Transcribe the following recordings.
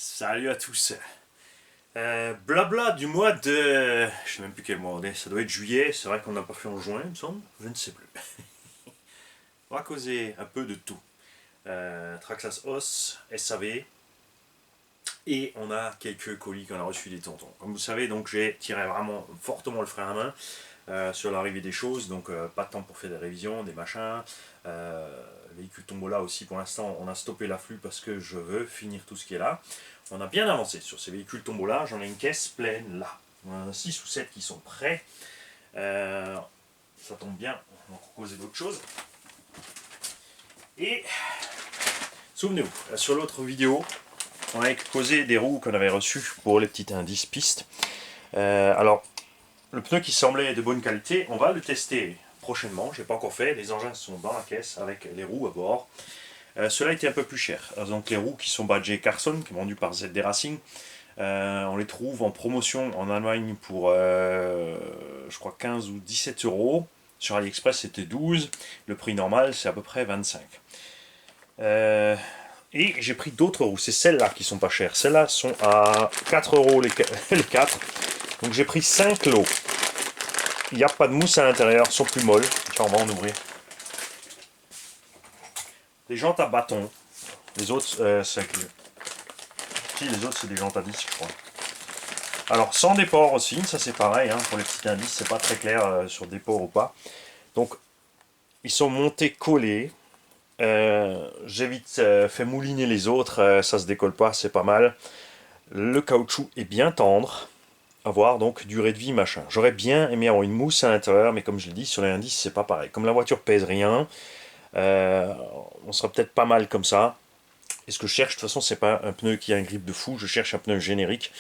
Salut à tous. Blabla du mois de... Je sais même plus quel mois on est, ça doit être juillet, c'est vrai qu'on n'a pas fait en juin il me semble, je ne sais plus. On va causer un peu de tout. Traxas Os, SAV, et on a quelques colis qu'on a reçus des tontons. Comme vous savez, donc j'ai tiré vraiment fortement le frein à main sur l'arrivée des choses, donc pas de temps pour faire des révisions, des machins. Véhicule Tombola aussi, pour l'instant on a stoppé l'afflux parce que je veux finir tout ce qui est là. On a bien avancé sur ces véhicules Tombola, j'en ai une caisse pleine là. On en a 6 ou 7 qui sont prêts. Ça tombe bien, on va causer d'autres choses. Et souvenez-vous, sur l'autre vidéo, on avait causé des roues qu'on avait reçues pour les petits indices pistes. Alors, le pneu qui semblait de bonne qualité, on va le tester prochainement. Je n'ai pas encore fait, les engins sont dans la caisse avec les roues à bord. Cela était un peu plus cher. Donc les roues qui sont badgées Carson, qui sont vendues par ZD Racing, on les trouve en promotion en Allemagne pour je crois 15 ou 17 euros. Sur AliExpress c'était 12. Le prix normal c'est à peu près 25. Et j'ai pris d'autres roues. C'est celles-là qui sont pas chères. Celles-là sont à 4 euros les 4. Donc j'ai pris 5 lots. Il n'y a pas de mousse à l'intérieur, elles sont plus molles. Tiens, on va en ouvrir. Des jantes à bâton. Les autres, c'est si, les autres, c'est des jantes à disque, je crois. Alors, sans déport aussi, ça c'est pareil, hein, pour les petits indices, c'est pas très clair sur déport ou pas. Donc, ils sont montés collés. J'ai vite fait mouliner les autres, ça se décolle pas, c'est pas mal. Le caoutchouc est bien tendre. À voir, donc durée de vie machin. J'aurais bien aimé avoir une mousse à l'intérieur, mais comme je l'ai dit, sur les indices, c'est pas pareil. Comme la voiture pèse rien, on sera peut-être pas mal comme ça. Et ce que je cherche, de toute façon, c'est pas un pneu qui a un grip de fou, je cherche un pneu générique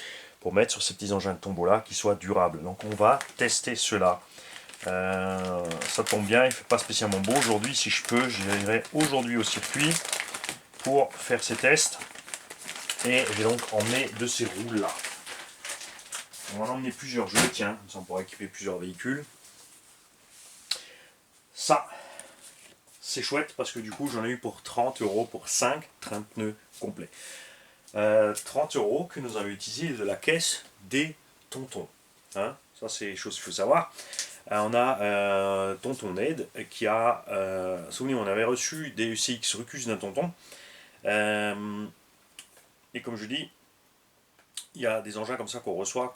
pour mettre sur ces petits engins de tombola qui soit durable. Donc on va tester cela. Ça tombe bien, il fait pas spécialement beau aujourd'hui. Si je peux, j'irai aujourd'hui au circuit pour faire ces tests. Et j'ai donc emmené de ces roues là. On va en emmener plusieurs, je le tiens, comme ça on pourra équiper plusieurs véhicules. Ça, c'est chouette parce que du coup j'en ai eu pour 30 euros pour 5 trains de pneus complets. 30 euros que nous avons utilisé de la caisse des tontons. Hein, ça c'est les choses qu'il faut savoir. On a Tonton Ned qui a... souvenez, on avait reçu des UCX Rucus d'un tonton. Et comme je dis, il y a des engins comme ça qu'on reçoit,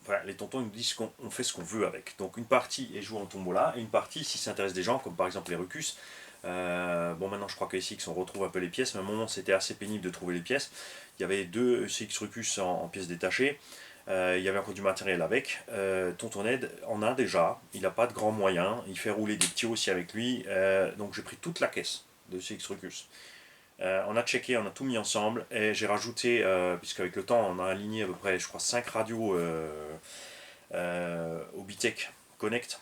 enfin, les tontons nous disent qu'on fait ce qu'on veut avec. Donc une partie est jouée en tombola, et une partie, si ça intéresse des gens, comme par exemple les Rucus, bon maintenant je crois que SX on retrouve un peu les pièces, mais à un moment c'était assez pénible de trouver les pièces. Il y avait 2 SX Rucus en pièces détachées, il y avait encore du matériel avec. Tonton Ned en a déjà, il n'a pas de grands moyens, il fait rouler des petits aussi avec lui, donc j'ai pris toute la caisse de SX Rucus. On a checké, on a tout mis ensemble et j'ai rajouté, puisqu'avec le temps on a aligné à peu près je crois 5 radios au Bitech Connect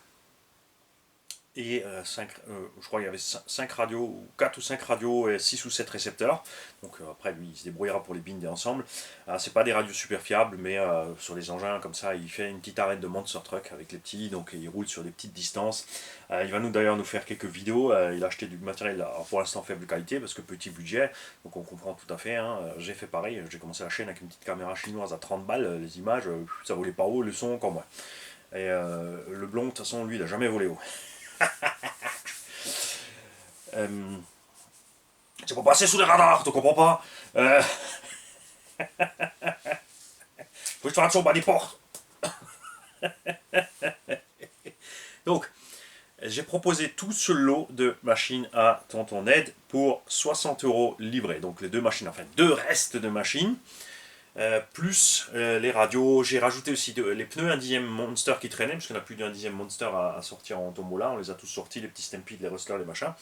et je crois qu'il y avait 5 radios, ou 4 ou 5 radios et 6 ou 7 récepteurs. Donc après lui il se débrouillera pour les binder ensemble. C'est pas des radios super fiables, mais sur les engins comme ça il fait une petite arête de monster truck avec les petits, donc il roule sur des petites distances. Il va d'ailleurs nous faire quelques vidéos. Il a acheté du matériel pour l'instant faible qualité parce que petit budget, donc on comprend tout à fait, hein. J'ai fait pareil, j'ai commencé la chaîne avec une petite caméra chinoise à 30 balles, les images ça volait pas haut, le son encore moins. Et le blond de toute façon lui il a jamais volé haut. C'est pour passer sous les radars, tu comprends pas. Faut que je te raconte des portes. Donc, j'ai proposé tout ce lot de machines à Tonton Ned pour 60 euros livrés. Donc les 2 machines, enfin 2 restes de machines, plus les radios. J'ai rajouté aussi les pneus 1 dixième Monster qui traînaient, parce qu'on n'a plus d'1 dixième Monster à sortir en tombola. On les a tous sortis, les petits Stampede, les Rustlers, les machins.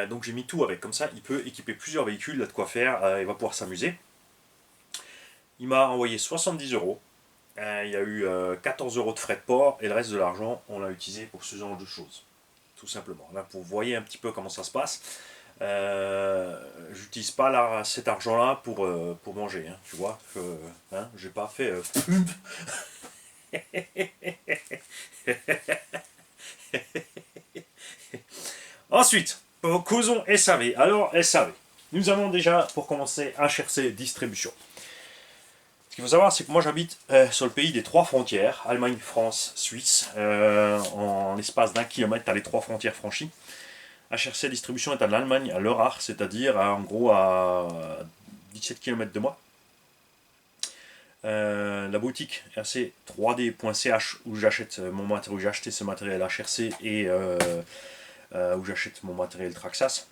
Donc j'ai mis tout avec, comme ça il peut équiper plusieurs véhicules, il a de quoi faire, il va pouvoir s'amuser. Il m'a envoyé 70 euros. Il y a eu 14 euros de frais de port et le reste de l'argent on l'a utilisé pour ce genre de choses. Tout simplement. Là vous voyez un petit peu comment ça se passe. J'utilise pas cet argent là pour manger, hein, tu vois. Hein, j'ai pas fait... Ensuite, causons SAV. Alors SAV. Nous avons déjà pour commencer HRC Distribution. qu'il faut savoir, c'est que moi j'habite sur le pays des trois frontières, Allemagne, France, Suisse. En l'espace d'1 kilomètre, tu as les trois frontières franchies. HRC Distribution est en Allemagne, à Lörrach, c'est-à-dire en gros à 17 km de moi. La boutique RC3D.ch où j'achète mon matériel, où j'ai acheté ce matériel HRC et où j'achète mon matériel Traxxas.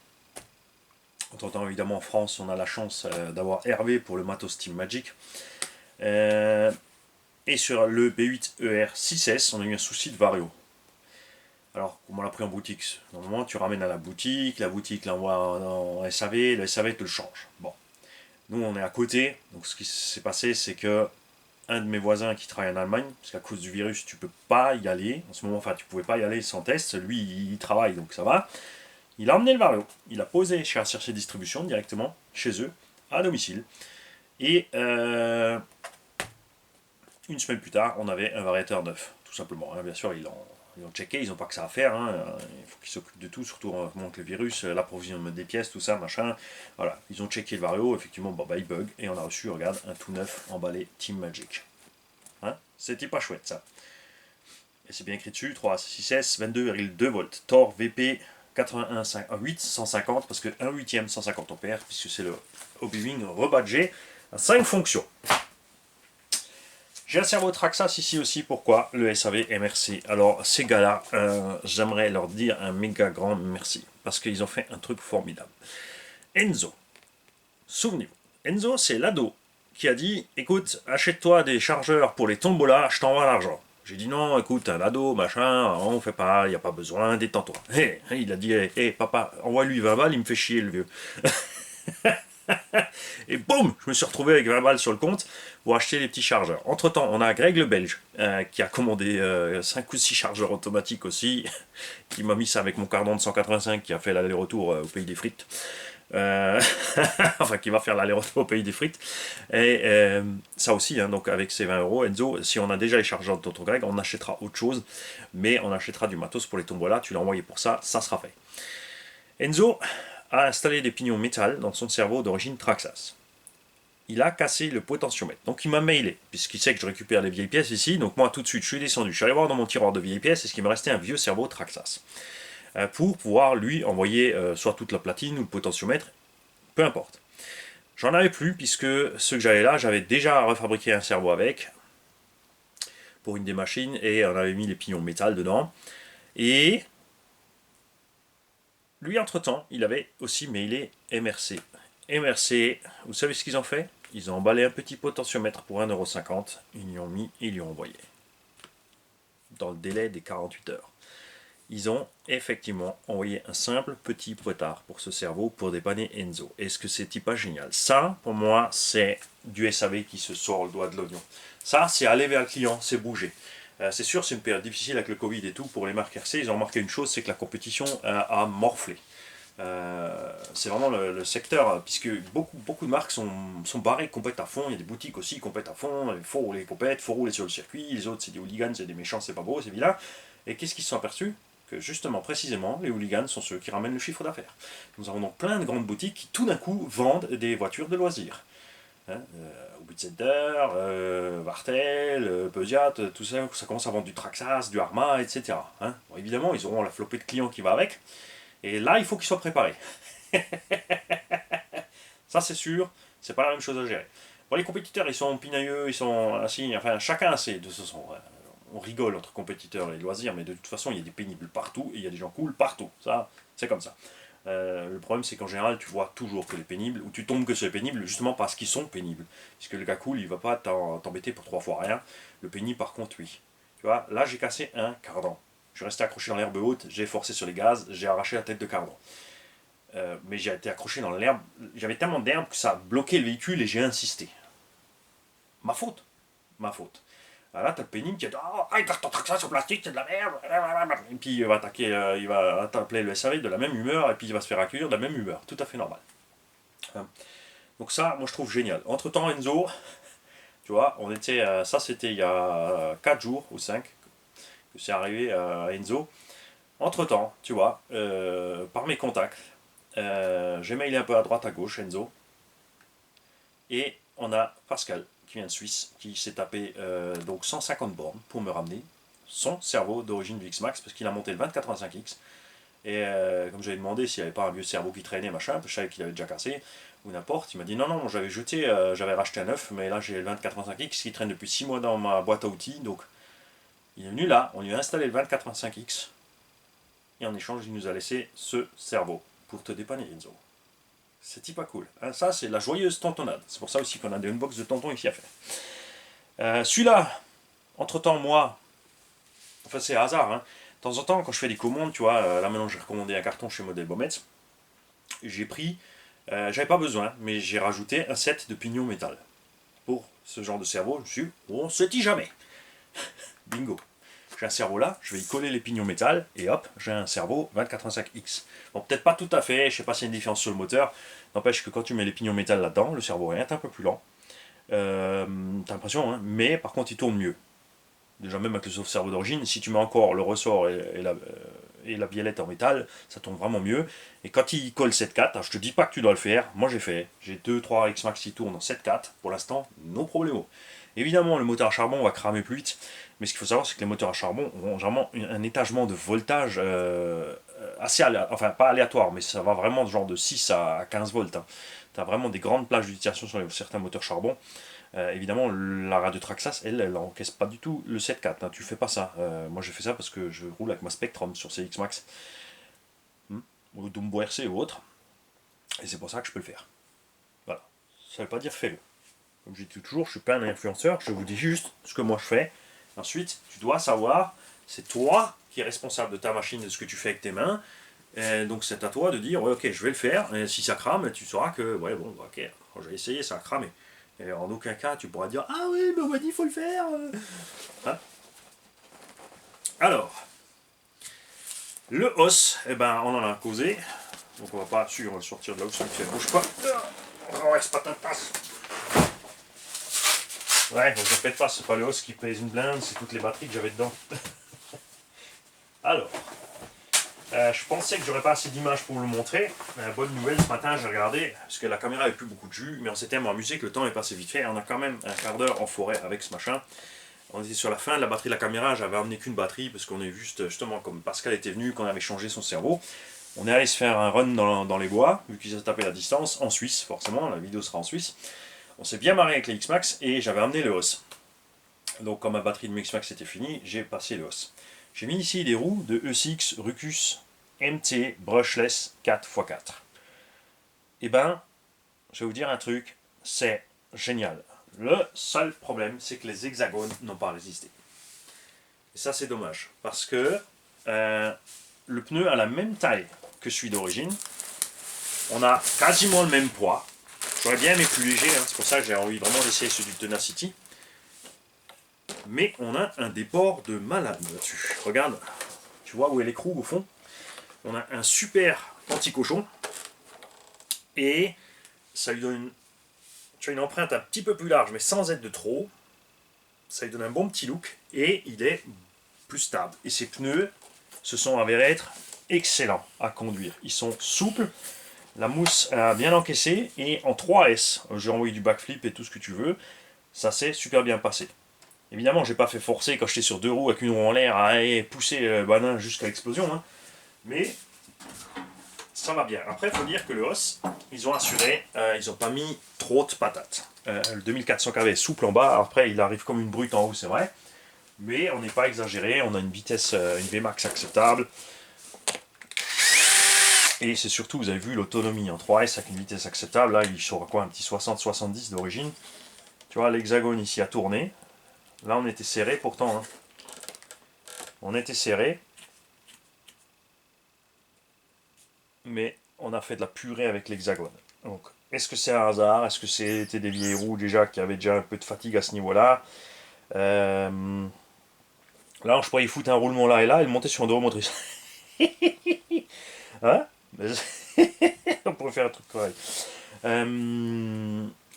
Autant évidemment en France, on a la chance d'avoir Hervé pour le matos Team Magic. Et sur le B8ER6S, on a eu un souci de vario. Alors, comment on l'a pris en boutique? Normalement, tu ramènes à la boutique l'envoie en SAV, le SAV te le change. Bon. Nous, on est à côté, donc ce qui s'est passé, c'est que un de mes voisins qui travaille en Allemagne, parce qu'à cause du virus, tu peux pas y aller. En ce moment, enfin, tu pouvais pas y aller sans test. Lui, il travaille, donc ça va. Il a emmené le vario. Il a posé chez un chercher distribution directement, chez eux, à domicile. Et une semaine plus tard, on avait un variateur neuf, tout simplement. Hein. Bien sûr, ils ont checké, ils n'ont pas que ça à faire. Hein. Il faut qu'ils s'occupent de tout, surtout en moment que le virus, l'approvisionnement des pièces, tout ça, machin. Voilà, ils ont checké le vario, effectivement, bah, il bug. Et on a reçu, regarde, un tout neuf emballé Team Magic. Hein, c'était pas chouette, ça. Et c'est bien écrit dessus, 3.6S, 22,2 volts. Tor VP 81,850, parce que 1 huitième 150 ampères, puisque c'est le Hobby-Wing rebadgé à 5 fonctions. J'ai un cerveau Traxxas ici aussi, pourquoi le SAV MRC. Alors ces gars-là, j'aimerais leur dire un méga grand merci, parce qu'ils ont fait un truc formidable. Enzo, souvenez-vous, Enzo c'est l'ado qui a dit, écoute, achète-toi des chargeurs pour les tombolas, je t'envoie l'argent. J'ai dit non, écoute, un ado, machin, on fait pas, il n'y a pas besoin, détends-toi. Hey, il a dit, hey, papa, envoie-lui 20 balles, il me fait chier le vieux. Et boum, je me suis retrouvé avec 20 balles sur le compte pour acheter les petits chargeurs. Entre temps, on a Greg le Belge qui a commandé 5 ou 6 chargeurs automatiques aussi, qui m'a mis ça avec mon cardon de 185 qui a fait l'aller-retour au pays des frites. Enfin, qui va faire l'aller-retour au pays des frites. Et ça aussi, hein, donc avec ces 20 euros, Enzo, si on a déjà les chargeurs de Toto Greg, on achètera autre chose, mais on achètera du matos pour les tombolas. Tu l'as envoyé pour ça, ça sera fait. Enzo a installé des pignons métal dans son cerveau d'origine Traxxas. Il a cassé le potentiomètre. Donc il m'a mailé, puisqu'il sait que je récupère les vieilles pièces ici. Donc moi tout de suite je suis descendu, je suis allé voir dans mon tiroir de vieilles pièces, est-ce qu'il me restait un vieux cerveau Traxxas pour pouvoir lui envoyer soit toute la platine ou le potentiomètre, peu importe. J'en avais plus, puisque ceux que j'avais là, j'avais déjà refabriqué un cerveau avec, pour une des machines, et on avait mis les pignons métal dedans. Et lui, entre-temps, il avait aussi mailé MRC. MRC, vous savez ce qu'ils ont fait? Ils ont emballé un petit potentiomètre pour 1,50€, ils lui ont mis et ils lui ont envoyé. Dans le délai des 48 heures. Ils ont effectivement envoyé un simple petit potard pour ce cerveau pour dépanner Enzo. Est-ce que c'est pas génial? Ça, pour moi, c'est du SAV qui se sort le doigt de l'oignon. Ça, c'est aller vers le client, c'est bouger. C'est sûr, c'est une période difficile avec le Covid et tout. Pour les marques RC, ils ont remarqué une chose, c'est que la compétition a morflé. C'est vraiment le secteur, puisque beaucoup de marques sont barrées, compètent à fond. Il y a des boutiques aussi qui compètent à fond. Il faut rouler compètent, il faut rouler sur le circuit. Les autres, c'est des hooligans, c'est des méchants, c'est pas beau, c'est vilain. Et qu'est-ce qu'ils se sont aperçus? Que justement, précisément, les hooligans sont ceux qui ramènent le chiffre d'affaires. Nous avons donc plein de grandes boutiques qui tout d'un coup vendent des voitures de loisirs. Hein, Center, Vartel, Peugeot, tout ça, ça commence à vendre du Traxxas, du Arma, etc. Hein. Bon, évidemment, ils auront la flopée de clients qui va avec. Et là, il faut qu'ils soient préparés. Ça, c'est sûr, c'est pas la même chose à gérer. Bon, les compétiteurs, ils sont pinailleux, ils sont assis, enfin, chacun a ses. De ce sens, on rigole entre compétiteurs et loisirs, mais de toute façon, il y a des pénibles partout et il y a des gens cool partout. Ça, c'est comme ça. Le problème, c'est qu'en général, tu vois toujours que les pénibles, ou tu tombes que sur les pénibles, justement parce qu'ils sont pénibles. Puisque le gars cool, il va pas t'embêter pour 3 fois rien. Le pénible, par contre, oui. Tu vois, là, j'ai cassé un cardan. Je suis resté accroché dans l'herbe haute, j'ai forcé sur les gaz, j'ai arraché la tête de cardan. Mais j'ai été accroché dans l'herbe, j'avais tellement d'herbe que ça a bloqué le véhicule et j'ai insisté. Ma faute. Ma faute. Là, t'as le pénible qui a dit ah, il ton Traxxas sur plastique, c'est de la merde. Et puis il va attaquer, il va t'appeler le SAV de la même humeur et puis il va se faire accueillir de la même humeur. Tout à fait normal. Donc ça, moi je trouve génial. Entre temps, Enzo, tu vois, on était, ça c'était il y a 4 jours ou 5 que c'est arrivé à Enzo. Entre temps, tu vois, par mes contacts, j'ai mailé un peu à droite à gauche Enzo. Et on a Pascal qui vient de Suisse, qui s'est tapé donc 150 bornes pour me ramener son cerveau d'origine du X-Max, parce qu'il a monté le 2085X. Et comme j'avais demandé s'il n'y avait pas un vieux cerveau qui traînait, machin, je savais qu'il avait déjà cassé, ou n'importe, il m'a dit non, non, j'avais jeté, j'avais racheté un neuf, mais là j'ai le 2085X qui traîne depuis 6 mois dans ma boîte à outils, donc il est venu là, on lui a installé le 2085X, et en échange il nous a laissé ce cerveau pour te dépanner, Enzo. C'est pas cool. Hein, ça, c'est la joyeuse tantonnade. C'est pour ça aussi qu'on a des unbox de tonton ici à faire. Celui-là, entre-temps, moi, enfin c'est hasard, hein. De temps en temps, quand je fais des commandes, tu vois, là maintenant j'ai recommandé un carton chez Model Bomets, j'ai pris, j'avais pas besoin, mais j'ai rajouté un set de pignons métal. Pour ce genre de cerveau, je me suis dit, on se dit jamais. Bingo. J'ai un cerveau là, je vais y coller les pignons métal, et hop, j'ai un cerveau 2085X. Bon, peut-être pas tout à fait, je sais pas s'il y a une différence sur le moteur, n'empêche que quand tu mets les pignons métal là-dedans, le cerveau est un peu plus lent. T'as l'impression, hein, mais par contre il tourne mieux. Déjà même avec le cerveau d'origine, si tu mets encore le ressort et la biellette en métal, ça tourne vraiment mieux. Et quand il colle 7.4, je te dis pas que tu dois le faire, moi j'ai fait, j'ai 2-3 X-Max qui tournent en 7.4, pour l'instant, no problemo. Évidemment, le moteur à charbon va cramer plus vite, mais ce qu'il faut savoir, c'est que les moteurs à charbon ont vraiment un étagement de voltage assez enfin pas aléatoire, mais ça va vraiment genre de 6 à 15 volts. Hein. Tu as vraiment des grandes plages d'utilisation sur certains moteurs charbon. Évidemment, la radio Traxxas, elle n'encaisse pas du tout le 7.4. Hein, tu fais pas ça. Moi, j'ai fait ça parce que je roule avec ma Spectrum sur CX Max, ou Dumbo RC ou autre. Et c'est pour ça que je peux le faire. Voilà. Ça veut pas dire fais-le. Comme je dis toujours, je suis pas un influenceur, je vous dis juste ce que moi je fais. Ensuite, tu dois savoir, c'est toi qui es responsable de ta machine, de ce que tu fais avec tes mains. Et donc c'est à toi de dire, ouais, ok, je vais le faire. Et si ça crame, tu sauras que, ouais, bon, ok, quand j'ai essayé, ça a cramé. Et en aucun cas, tu pourras dire, ah oui, mais on m'a dit, il faut le faire. Hein. Alors, le os, eh ben, on en a causé. Donc on va pas on va le sortir de là où ça ne bouge pas. Ouais, c'est pas ta tasse. Ouais, ne vous répète pas, c'est pas le os qui pèse une blinde, c'est toutes les batteries que j'avais dedans. Alors, je pensais que j'aurais pas assez d'images pour vous le montrer. Bonne nouvelle, ce matin j'ai regardé, parce que la caméra avait plus beaucoup de jus, mais on s'était tellement amusé que le temps est passé vite fait. On a quand même un quart d'heure en forêt avec ce machin. On était sur la fin de la batterie de la caméra, j'avais amené qu'une batterie, parce qu'on est juste, justement, comme Pascal était venu, qu'on avait changé son cerveau. On est allé se faire un run dans les bois, vu qu'ils ont tapé la distance, en Suisse, forcément, la vidéo sera en Suisse. On s'est bien marré avec les X-Max, et j'avais amené le os. Donc quand ma batterie de mes X-Max était finie, j'ai passé le os. J'ai mis ici des roues de ESX Rucus MT Brushless 4x4. Et ben, je vais vous dire un truc, c'est génial. Le seul problème, c'est que les hexagones n'ont pas résisté. Et ça, c'est dommage, parce que le pneu a la même taille que celui d'origine. On a quasiment le même poids. J'aurais bien aimé plus léger, hein, c'est pour ça que j'ai envie vraiment d'essayer celui du Tenacity. Mais on a un déport de malade là-dessus. Regarde, tu vois où est l'écrou au fond? On a un super anti-cochon. Et ça lui donne une empreinte un petit peu plus large, mais sans être de trop. Ça lui donne un bon petit look. Et il est plus stable. Et ces pneus se sont avérés être excellents à conduire. Ils sont souples. La mousse a bien encaissé. Et en 3S, j'ai envoyé du backflip et tout ce que tu veux. Ça s'est super bien passé. Évidemment, j'ai pas fait forcer quand j'étais sur deux roues avec une roue en l'air à pousser le banin jusqu'à l'explosion. Hein. Mais ça va bien. Après, il faut dire que le os, ils ont assuré, ils n'ont pas mis trop de patates. Le 2400 kV est souple en bas, après il arrive comme une brute en haut, c'est vrai. Mais on n'est pas exagéré, on a une vitesse, une Vmax acceptable. Et c'est surtout, vous avez vu l'autonomie en 3S avec une vitesse acceptable. Là, il sera quoi, un petit 60-70 d'origine. Tu vois, l'hexagone ici a tourné. Là, on était serré pourtant. Hein. On était serré. Mais on a fait de la purée avec l'hexagone. Donc, est-ce que c'est un hasard? Est-ce que c'était des vieilles roues déjà qui avaient déjà un peu de fatigue à ce niveau-là? Là, je pourrais y foutre un roulement là et là et le monter sur un deux roues motrices. Hein? On pourrait faire un truc pareil.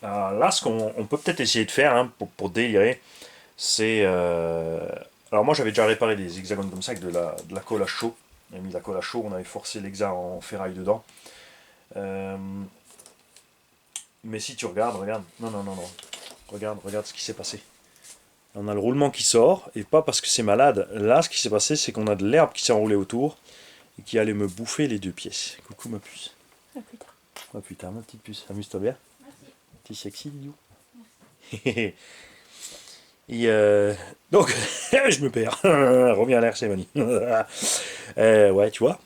Alors là, ce qu'on peut peut-être essayer de faire hein, pour délirer, c'est... alors moi, j'avais déjà réparé des hexagones comme ça avec de la colle à chaud. On avait mis de la colle à chaud, on avait forcé l'hexa en ferraille dedans. Mais si tu regardes, regarde. Non, non, non, non. Regarde ce qui s'est passé. On a le roulement qui sort, et pas parce que c'est malade. Là, ce qui s'est passé, c'est qu'on a de l'herbe qui s'est enroulée autour, et qui allait me bouffer les deux pièces. Coucou ma puce. À plus tard. Oh putain, ma petite puce, amuse-toi bien. Merci. T'es sexy, Lilou. Et donc, je me perds. Reviens à l'air, c'est Mani. Ouais, tu vois,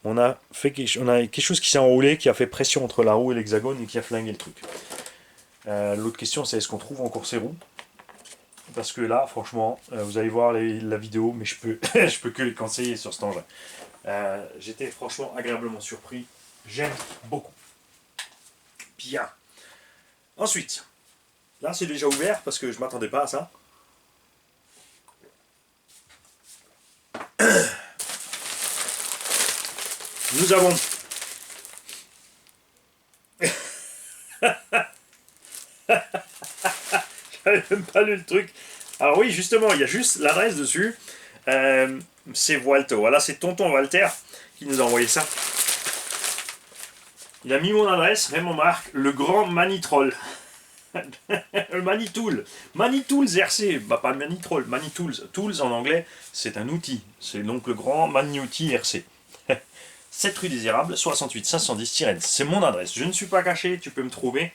on a quelque chose qui s'est enroulé, qui a fait pression entre la roue et l'hexagone et qui a flingué le truc. L'autre question, c'est est-ce qu'on trouve encore ces roues? Parce que là, franchement, vous allez voir la vidéo, mais je peux, je peux que les conseiller sur cet engin. J'étais franchement agréablement surpris. J'aime beaucoup. Bien. Ensuite, là c'est déjà ouvert parce que je ne m'attendais pas à ça. Nous avons... J'avais même pas lu le truc. Alors oui, justement, il y a juste l'adresse dessus. C'est Walto. Voilà, c'est tonton Walter qui nous a envoyé ça. Il a mis mon adresse, même en marque, le grand Manitroll. Le Manitool. Manitools RC. Bah pas Manitroll, Manitools. Tools en anglais, c'est un outil. C'est donc le grand Manuti RC. 7 rue des Érables, 68 510-N. C'est mon adresse. Je ne suis pas caché, tu peux me trouver.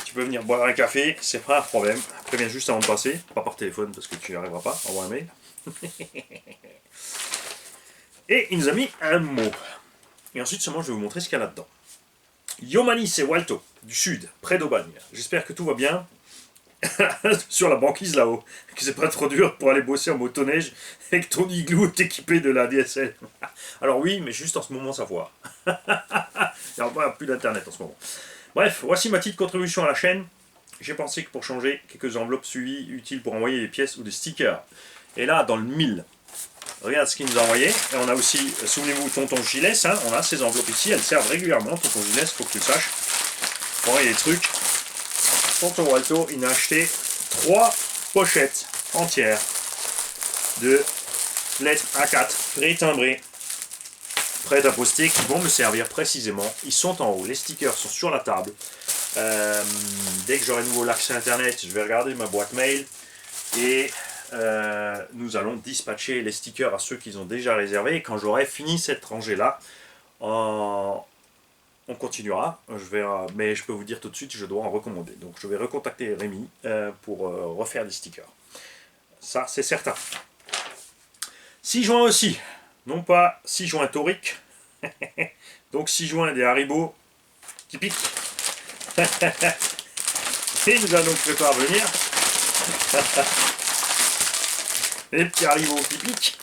Tu peux venir boire un café, c'est pas un problème. Préviens juste avant de passer, pas par téléphone parce que tu n'y arriveras pas, envoie un mail. Et il nous a mis un mot. Et ensuite seulement je vais vous montrer ce qu'il y a là-dedans. Yomani, c'est Walto, du sud, près d'Aubagne. J'espère que tout va bien. Sur la banquise là-haut, que c'est pas trop dur pour aller bosser en motoneige et que ton igloo est équipé de la DSL. Alors oui, mais juste en ce moment ça foire. Il n'y a plus d'internet en ce moment. Bref, voici ma petite contribution à la chaîne. J'ai pensé que pour changer, quelques enveloppes suivies utiles pour envoyer des pièces ou des stickers. Et là, dans le 1000, regarde ce qu'il nous a envoyé. Et on a aussi, souvenez-vous, tonton Gilles, hein, on a ces enveloppes ici, elles servent régulièrement, tonton Gilles, il faut que tu le saches. Pour envoyer des trucs. Tonton Walto, il a acheté 3 pochettes entières de lettres A4 pré-timbrées, prêtes à poster, qui vont me servir précisément. Ils sont en haut, les stickers sont sur la table. Dès que j'aurai nouveau l'accès internet, je vais regarder ma boîte mail et nous allons dispatcher les stickers à ceux qui ont déjà réservé. Et quand j'aurai fini cette rangée là, on continuera, mais je peux vous dire tout de suite, je dois en recommander. Donc je vais recontacter Rémi pour refaire des stickers. Ça, c'est certain. 6 joints aussi, non pas 6 joints toriques, donc 6 joints des Haribo qui piquent. Et nous allons faire parvenir les petits Haribo qui piquent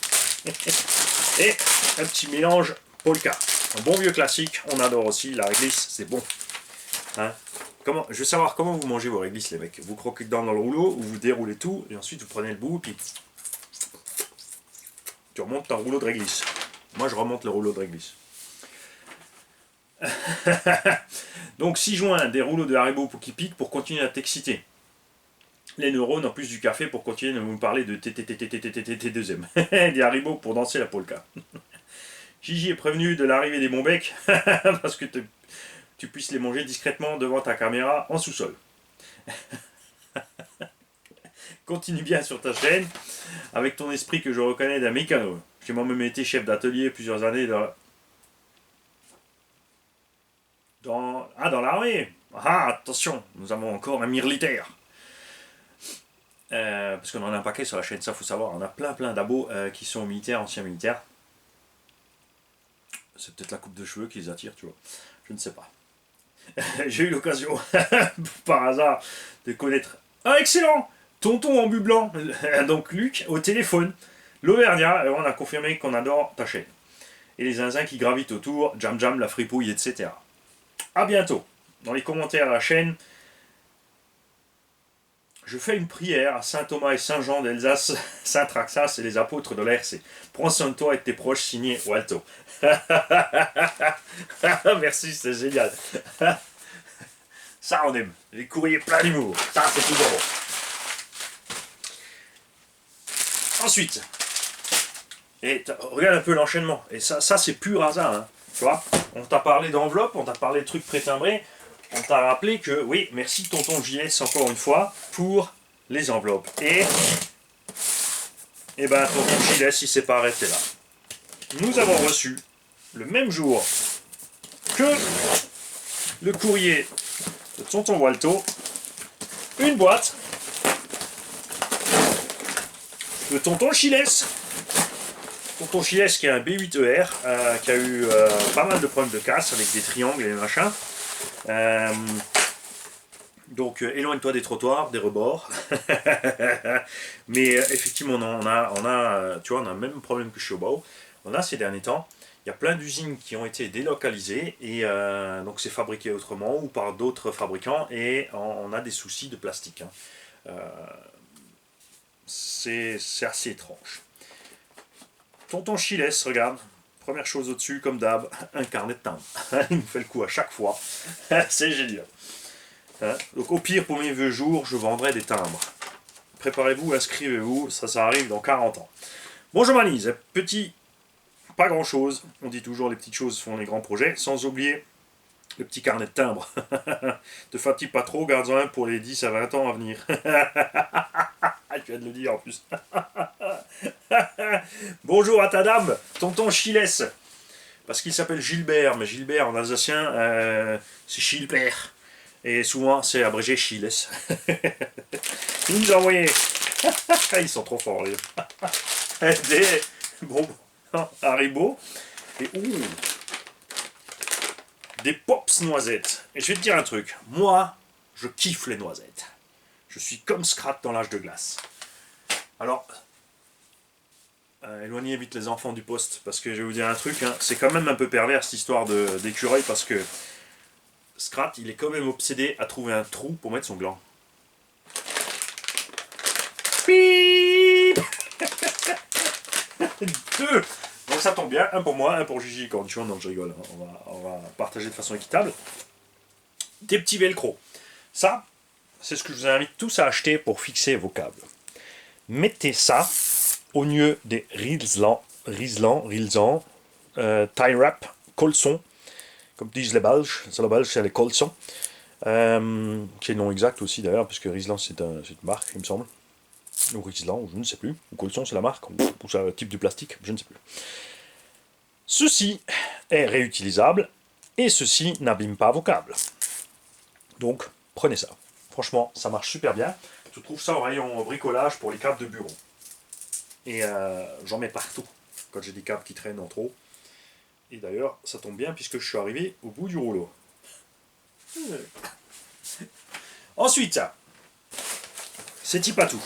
et un petit mélange polka. Un bon vieux classique, on adore aussi, la réglisse, c'est bon. Hein, je veux savoir comment vous mangez vos réglisses, les mecs. Vous croquez dedans dans le rouleau, ou vous déroulez tout, et ensuite vous prenez le bout, puis tu remontes ton rouleau de réglisse. Moi, je remonte le rouleau de réglisse. Donc 6 joints, des rouleaux de Haribo qui piquent pour continuer à t'exciter. Les neurones en plus du café pour continuer de vous parler de TTTTTTT2M. Des Haribo pour danser la polka. Gigi est prévenu de l'arrivée des bons becs parce que tu puisses les manger discrètement devant ta caméra en sous-sol. Continue bien sur ta chaîne avec ton esprit que je reconnais d'un mécano. J'ai moi-même été chef d'atelier plusieurs années dans l'armée. Ah, attention, nous avons encore un militaire. Parce qu'on en a un paquet sur la chaîne, ça faut savoir. On a plein d'abos qui sont militaires, anciens militaires. C'est peut-être la coupe de cheveux qui les attire, tu vois. Je ne sais pas. J'ai eu l'occasion, par hasard, de connaître un excellent tonton en bu blanc, donc Luc, au téléphone. L'Auvergnat, on a confirmé qu'on adore ta chaîne. Et les zinzins qui gravitent autour, Jam Jam, la fripouille, etc. A bientôt. Dans les commentaires à la chaîne, je fais une prière à Saint Thomas et Saint Jean d'Alsace, Saint Traxas et les apôtres de l'RC. Prends soin de toi et de tes proches, signé Walto. Merci, c'est génial. Ça, on aime. Les courriers pleins d'humour. Ça, c'est tout bon. Ensuite, regarde un peu l'enchaînement. Et ça c'est pur hasard. Hein. Tu vois, on t'a parlé d'enveloppe, on t'a parlé de trucs pré-timbrés. on t'a rappelé que, oui, merci tonton JS encore une fois pour les enveloppes. Et ben tonton JS il s'est pas arrêté là. Nous avons reçu le même jour que le courrier de tonton Walto une boîte de tonton Chiles. Tonton Chiles qui a un B8ER, qui a eu pas mal de problèmes de casse avec des triangles et des machins. Donc éloigne-toi des trottoirs, des rebords. Mais effectivement, tu vois, on a le même problème que chez Obao. On a ces derniers temps, il y a plein d'usines qui ont été délocalisées et donc c'est fabriqué autrement ou par d'autres fabricants et on a des soucis de plastique. Hein. C'est assez étrange. Tonton Chiles, regarde, première chose au-dessus, comme d'hab, un carnet de timbres. Il nous fait le coup à chaque fois. C'est génial. Hein? Donc au pire, pour mes vieux jours, je vendrai des timbres. Préparez-vous, inscrivez-vous, ça arrive dans 40 ans. Bonjour Manise, petit, pas grand-chose. On dit toujours les petites choses font les grands projets, sans oublier le petit carnet de timbres. Te fatigue pas trop, garde-en un pour les 10 à 20 ans à venir. Tu viens de le dire en plus. Bonjour à ta dame, tonton Chiles. Parce qu'il s'appelle Gilbert, mais Gilbert en alsacien, c'est Gilbert. Et souvent, c'est abrégé Chiles. Il nous a envoyé. Ils sont trop forts, les des Haribo. Et des pops noisettes. Et je vais te dire un truc. Moi, je kiffe les noisettes. Je suis comme Scrat dans l'âge de glace. Alors, éloignez vite les enfants du poste, parce que je vais vous dire un truc, hein, c'est quand même un peu pervers cette histoire d'écureuil, parce que Scrat, il est quand même obsédé à trouver un trou pour mettre son gland. Pip. 2. Donc ça tombe bien, un pour moi, un pour Gigi Cornichon, non je rigole, hein, on va partager de façon équitable. Des petits velcro. Ça, c'est ce que je vous invite tous à acheter pour fixer vos câbles. Mettez ça au lieu des Rilsan, tie wrap, colson, comme disent les Belges, c'est les colsons, qui est le nom exact aussi d'ailleurs, parce que Rilsan c'est une marque, il me semble, ou Rilsan, je ne sais plus, ou colson c'est la marque, ou c'est un type de plastique, je ne sais plus. Ceci est réutilisable, et ceci n'abîme pas vos câbles. Donc, prenez ça. Franchement, ça marche super bien. Tu trouves ça au rayon bricolage pour les câbles de bureau. Et j'en mets partout quand j'ai des câbles qui traînent en trop. Et d'ailleurs, ça tombe bien puisque je suis arrivé au bout du rouleau. Ensuite, c'est Tipatou.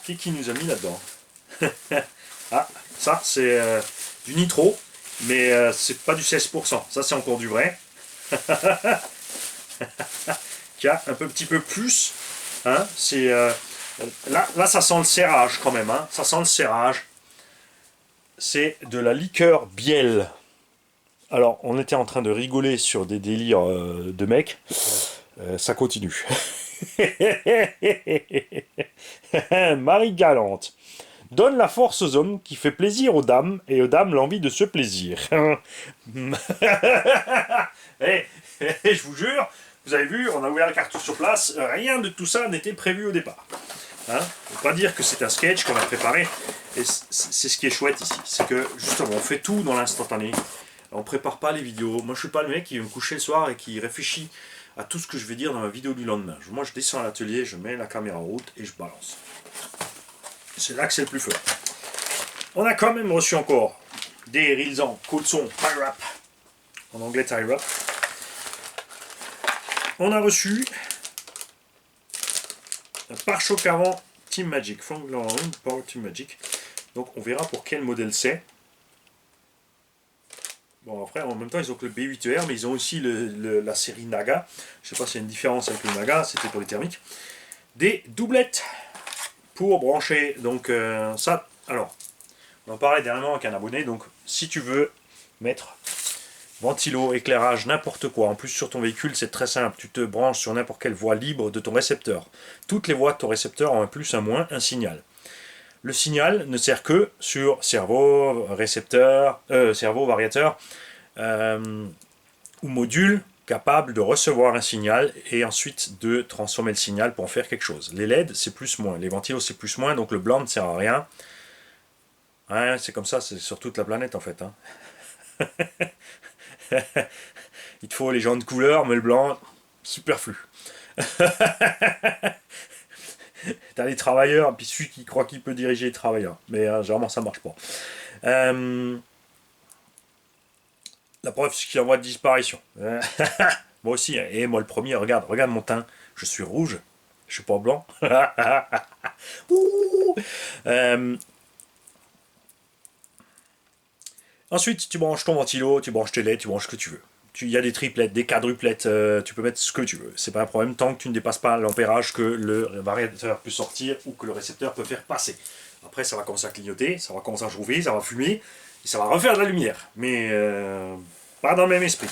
Qui nous a mis là-dedans? Ah, ça c'est du nitro, mais c'est pas du 16%. Ça c'est encore du vrai. Qui a un petit peu plus. Hein, c'est là, ça sent le serrage quand même. Hein, ça sent le serrage. C'est de la liqueur bielle. Alors, on était en train de rigoler sur des délires de mecs. Ça continue. Marie galante. Donne la force aux hommes qui fait plaisir aux dames et aux dames l'envie de se plaisir. Et je vous jure, vous avez vu, on a ouvert la cartouche sur place, rien de tout ça n'était prévu au départ. Hein, faut pas dire que c'est un sketch qu'on a préparé, et c'est ce qui est chouette ici, c'est que justement on fait tout dans l'instantané, on prépare pas les vidéos. Moi je suis pas le mec qui va me coucher le soir et qui réfléchit à tout ce que je vais dire dans ma vidéo du lendemain. Moi je descends à l'atelier, je mets la caméra en route et je balance. C'est là que c'est le plus fort. On a quand même reçu encore des Rilsan, Colson, tie wrap, en anglais tie wrap. On a reçu un pare-choc avant Team Magic, Frank Lauren Power Team Magic. Donc on verra pour quel modèle c'est. Bon après en même temps ils ont que le B8ER mais ils ont aussi la série Naga. Je sais pas s'il y a une différence avec le Naga, c'était pour les thermiques. Des doublettes pour brancher. Donc ça, alors on en parlait dernièrement avec un abonné. Donc si tu veux mettre ventilo, éclairage, n'importe quoi. En plus, sur ton véhicule, c'est très simple. Tu te branches sur n'importe quelle voie libre de ton récepteur. Toutes les voies de ton récepteur ont un plus, un moins, un signal. Le signal ne sert que sur cerveau, récepteur, cerveau, variateur ou module capable de recevoir un signal et ensuite de transformer le signal pour en faire quelque chose. Les LED, c'est plus moins. Les ventilos, c'est plus moins, donc le blanc ne sert à rien. Ouais, c'est comme ça, c'est sur toute la planète en fait. Hein. Il te faut les gens de couleur, mais le blanc, superflu. T'as les travailleurs, puis celui qui croit qu'il peut diriger les travailleurs. Mais généralement, ça marche pas. La preuve, c'est qu'il y a en voie de disparition. Moi aussi, hein. Et moi le premier, regarde mon teint. Je suis rouge, je suis pas blanc. euh, ensuite, tu branches ton ventilo, tu branches tes LED, tu branches ce que tu veux. Il y a des triplettes, des quadruplettes, tu peux mettre ce que tu veux. C'est pas un problème tant que tu ne dépasses pas l'ampérage que le variateur peut sortir ou que le récepteur peut faire passer. Après, ça va commencer à clignoter, ça va commencer à chauffer, ça va fumer, et ça va refaire de la lumière. Mais pas dans le même esprit.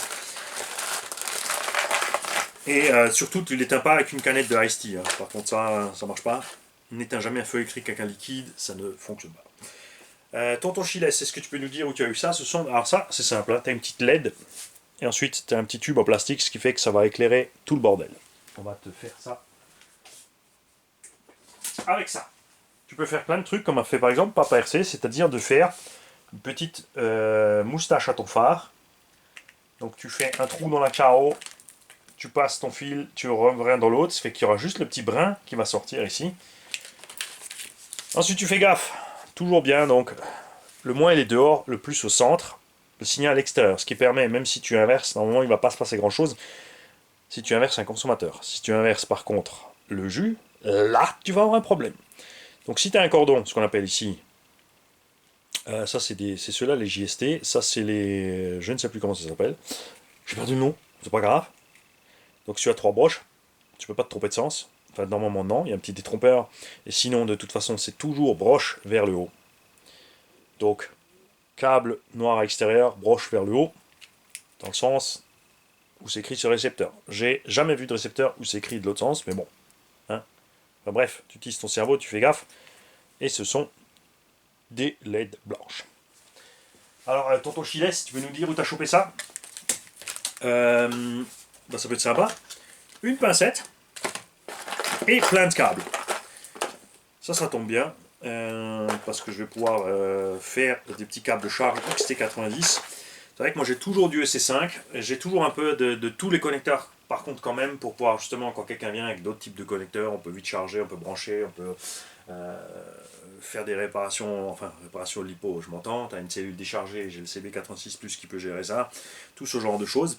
Et surtout, tu ne l'éteins pas avec une canette de Ice Tea. Hein. Par contre, ça marche pas. N'éteins jamais un feu électrique avec un liquide, ça ne fonctionne pas. Tonton Chiles, est-ce que tu peux nous dire où tu as eu ça? Alors ça, c'est simple, hein. Tu as une petite LED, et ensuite tu as un petit tube en plastique, ce qui fait que ça va éclairer tout le bordel. On va te faire ça. Avec ça. Tu peux faire plein de trucs, comme a fait par exemple Papa RC, c'est-à-dire de faire une petite moustache à ton phare. Donc tu fais un trou dans la carreau, tu passes ton fil, tu le reviens dans l'autre, ça fait qu'il y aura juste le petit brin qui va sortir ici. Ensuite tu fais gaffe, toujours bien, donc le moins il est dehors, le plus au centre, le signal à l'extérieur, ce qui permet, même si tu inverses, normalement il ne va pas se passer grand chose, si tu inverses un consommateur. Si tu inverses par contre le jus, là tu vas avoir un problème. Donc si tu as un cordon, ce qu'on appelle ici, ça c'est ceux-là les JST, ça c'est les... je ne sais plus comment ça s'appelle, j'ai perdu le nom, c'est pas grave. Donc si tu as 3 broches, tu peux pas te tromper de sens, enfin normalement non, il y a un petit détrompeur, et sinon de toute façon c'est toujours broche vers le haut. Donc câble noir à l'extérieur, broche vers le haut, dans le sens où c'est écrit sur le récepteur. J'ai jamais vu de récepteur où c'est écrit de l'autre sens, mais bon. Hein. Enfin, bref, tu utilises ton cerveau, tu fais gaffe, et ce sont des LED blanches. Alors, tonton Chiles, tu peux nous dire où tu as chopé ça? Ça peut être sympa. Une pincette et plein de câbles. Ça tombe bien, parce que je vais pouvoir faire des petits câbles de charge XT90. C'est vrai que moi j'ai toujours du EC5, j'ai toujours un peu de tous les connecteurs par contre quand même, pour pouvoir justement quand quelqu'un vient avec d'autres types de connecteurs, on peut vite charger, on peut brancher, on peut faire des réparations, enfin réparations lipo, je m'entends, tu as une cellule déchargée, j'ai le CB86+, qui peut gérer ça, tout ce genre de choses.